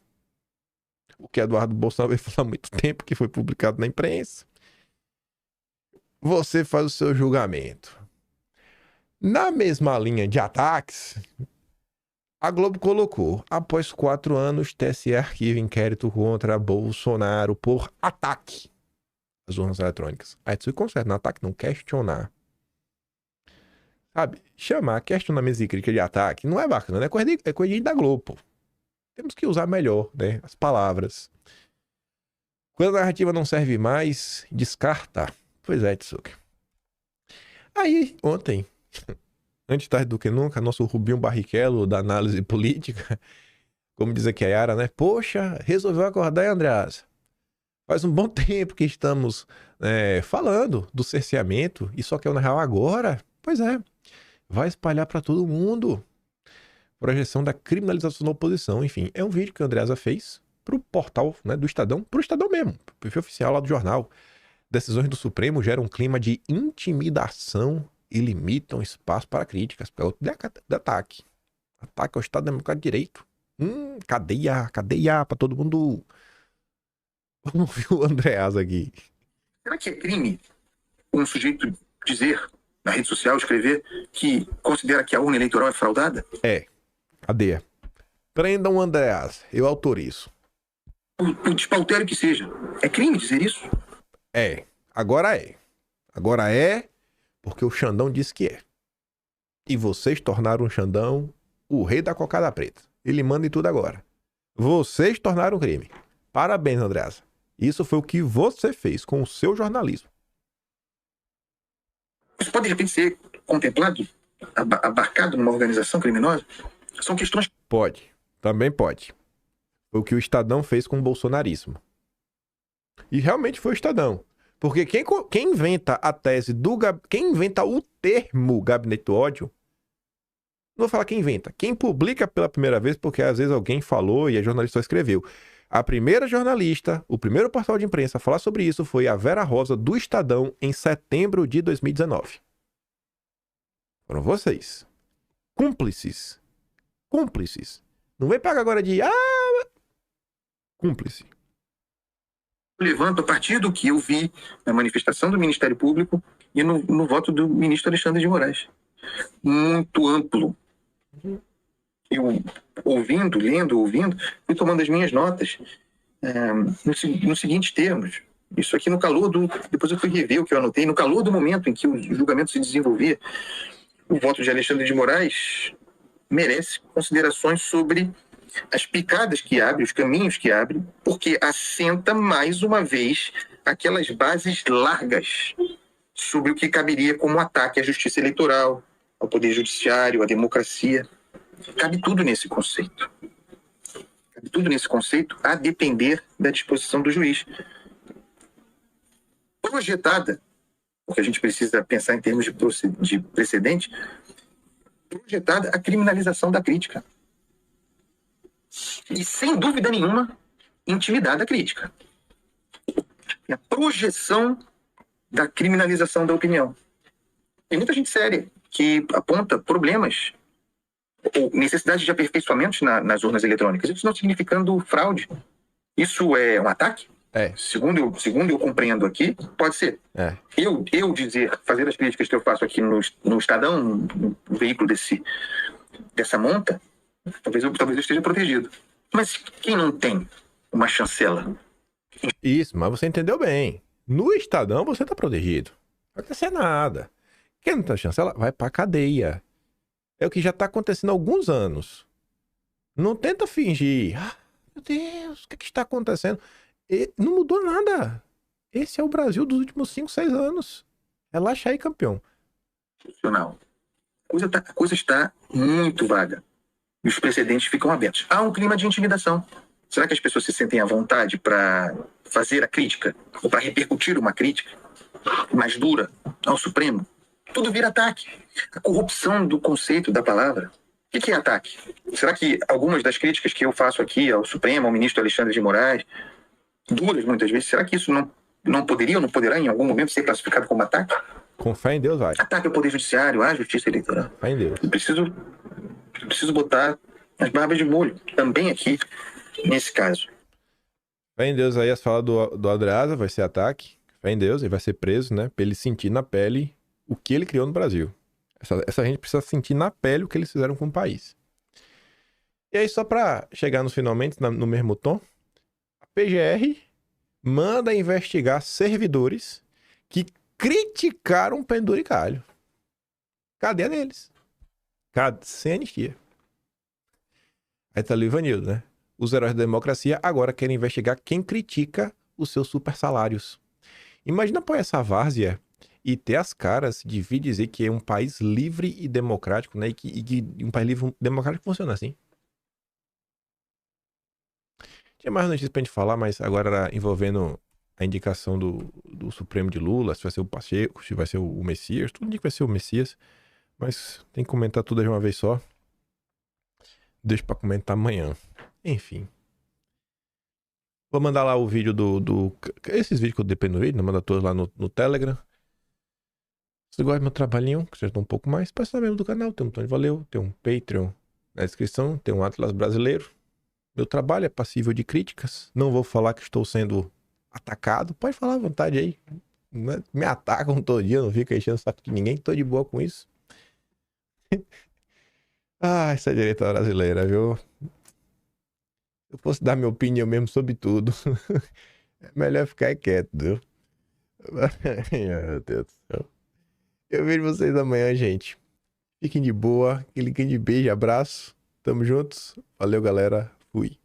O que Eduardo Bolsonaro veio falar há muito tempo, que foi publicado na imprensa. Você faz o seu julgamento. Na mesma linha de ataques, a Globo colocou: após 4 anos, TSE arquiva inquérito contra Bolsonaro por ataque às urnas eletrônicas. Aí isso conserta, não ataque, não questionar. Sabe, chamar questionamento e crítica de ataque não é bacana, né? É coisa da Globo, pô. Temos que usar melhor, né? As palavras. Quando a narrativa não serve mais, descarta. Pois é, Tsuki. Aí, ontem, antes tarde do que nunca, nosso Rubinho Barrichello da análise política, como diz aqui a Yara, né? Poxa, resolveu acordar, hein, Andreasa? Faz um bom tempo que estamos falando do cerceamento e só quer na real agora. Pois é, vai espalhar para todo mundo. Projeção da criminalização da oposição. Enfim, é um vídeo que a Andreasa fez pro portal, né, do Estadão, pro Estadão mesmo, pro perfil oficial lá do jornal. Decisões do Supremo geram um clima de intimidação e limitam espaço para críticas. Pelo de ataque. Ataque ao Estado Democrático de Direito. Cadeia para todo mundo. Vamos ver o Andreasa aqui. Será que é crime um sujeito dizer na rede social, escrever que considera que a urna eleitoral é fraudada? É. Cadeia. Prendam o Andreasa. Eu autorizo. O despautério que seja. É crime dizer isso? É. Agora é. Agora é porque o Xandão disse que é. E vocês tornaram o Xandão o rei da cocada preta. Ele manda em tudo agora. Vocês tornaram crime. Parabéns, Andreasa. Isso foi o que você fez com o seu jornalismo. Isso pode, de repente, ser contemplado, abarcado numa organização criminosa? São questões... Pode. Também pode. Foi o que o Estadão fez com o bolsonarismo. E realmente foi o Estadão. Porque quem inventa a tese do... Quem inventa o termo gabinete do ódio... Não vou falar quem inventa. Quem publica pela primeira vez, porque às vezes alguém falou e a jornalista só escreveu. A primeira jornalista, o primeiro portal de imprensa a falar sobre isso foi a Vera Rosa, do Estadão, em setembro de 2019. Foram vocês. Cúmplices. Cúmplices. Não vem pegar agora de... Cúmplice. Levanto a partir do que eu vi na manifestação do Ministério Público e no voto do ministro Alexandre de Moraes. Muito amplo. Eu, ouvindo, fui tomando as minhas notas nos seguintes termos. Isso aqui no calor do... Depois eu fui rever o que eu anotei. No calor do momento em que o julgamento se desenvolvia, o voto de Alexandre de Moraes merece considerações sobre as picadas que abre, os caminhos que abre, porque assenta mais uma vez aquelas bases largas sobre o que caberia como ataque à justiça eleitoral, ao poder judiciário, à democracia. Cabe tudo nesse conceito. Cabe tudo nesse conceito a depender da disposição do juiz. Projetada, porque a gente precisa pensar em termos de precedente, projetada a criminalização da crítica. E, sem dúvida nenhuma, intimidada a crítica. A projeção da criminalização da opinião. Tem muita gente séria que aponta problemas ou necessidade de aperfeiçoamentos nas urnas eletrônicas. Isso não significando fraude. Isso é um ataque? Segundo eu compreendo aqui, pode ser. Eu fazer as críticas que eu faço aqui no Estadão, no veículo dessa monta, talvez eu esteja protegido. Mas quem não tem uma chancela? Isso, mas você entendeu bem. No Estadão você tá protegido. Não vai acontecer nada. Quem não tem chancela vai pra cadeia. É o que já tá acontecendo há alguns anos. Não tenta fingir. Meu Deus, o que está acontecendo? Não mudou nada. Esse é o Brasil dos últimos 5, 6 anos. Relaxa aí, campeão. Funcional. A coisa está muito vaga. E os precedentes ficam abertos. Há um clima de intimidação. Será que as pessoas se sentem à vontade para fazer a crítica? Ou para repercutir uma crítica mais dura ao Supremo? Tudo vira ataque. A corrupção do conceito da palavra. O que é ataque? Será que algumas das críticas que eu faço aqui ao Supremo, ao ministro Alexandre de Moraes, duras muitas vezes, será que isso não poderia ou não poderá em algum momento ser classificado como ataque? Com fé em Deus, vai. Ataque ao Poder Judiciário, à Justiça Eleitoral. Fé em Deus. Eu preciso botar as barbas de molho, também aqui, nesse caso. Fé em Deus aí, as falas do Andreasa vai ser ataque. Fé em Deus, ele vai ser preso, né? Pra ele sentir na pele o que ele criou no Brasil. Essa gente precisa sentir na pele o que eles fizeram com o país. E aí, só pra chegar nos finalmente, no mesmo tom, a PGR manda investigar servidores que criticaram o penduricalho. Cadê a deles? Sem anistia. Aí tá ali o Ivanildo, né? Os heróis da democracia agora querem investigar quem critica os seus super salários. Imagina apoiar essa várzea e ter as caras de vir dizer que é um país livre e democrático, né? E que um país livre e democrático funciona assim. Tinha mais notícias pra gente falar, mas agora era envolvendo a indicação do Supremo de Lula, se vai ser o Pacheco, se vai ser o Messias, tudo indica que vai ser o Messias, mas tem que comentar tudo de uma vez só. Deixa pra comentar amanhã. Enfim. Vou mandar lá o vídeo esses vídeos que eu dei no vídeo, né? Manda todos lá no Telegram. Se você gosta do meu trabalhinho, que já está um pouco mais, passa mesmo do canal. Tem um botão de valeu, tem um Patreon na descrição, tem um Atlas brasileiro. Meu trabalho é passível de críticas. Não vou falar que estou sendo atacado. Pode falar à vontade aí. Me atacam todo dia, não fica enchendo o saco de ninguém. Tô de boa com isso. Essa direita brasileira, viu? Se eu fosse dar minha opinião mesmo sobre tudo, é melhor ficar quieto, viu? Meu Deus do céu. Eu vejo vocês amanhã, gente. Fiquem de boa. Aquele grande beijo, abraço. Tamo juntos. Valeu, galera. Fui.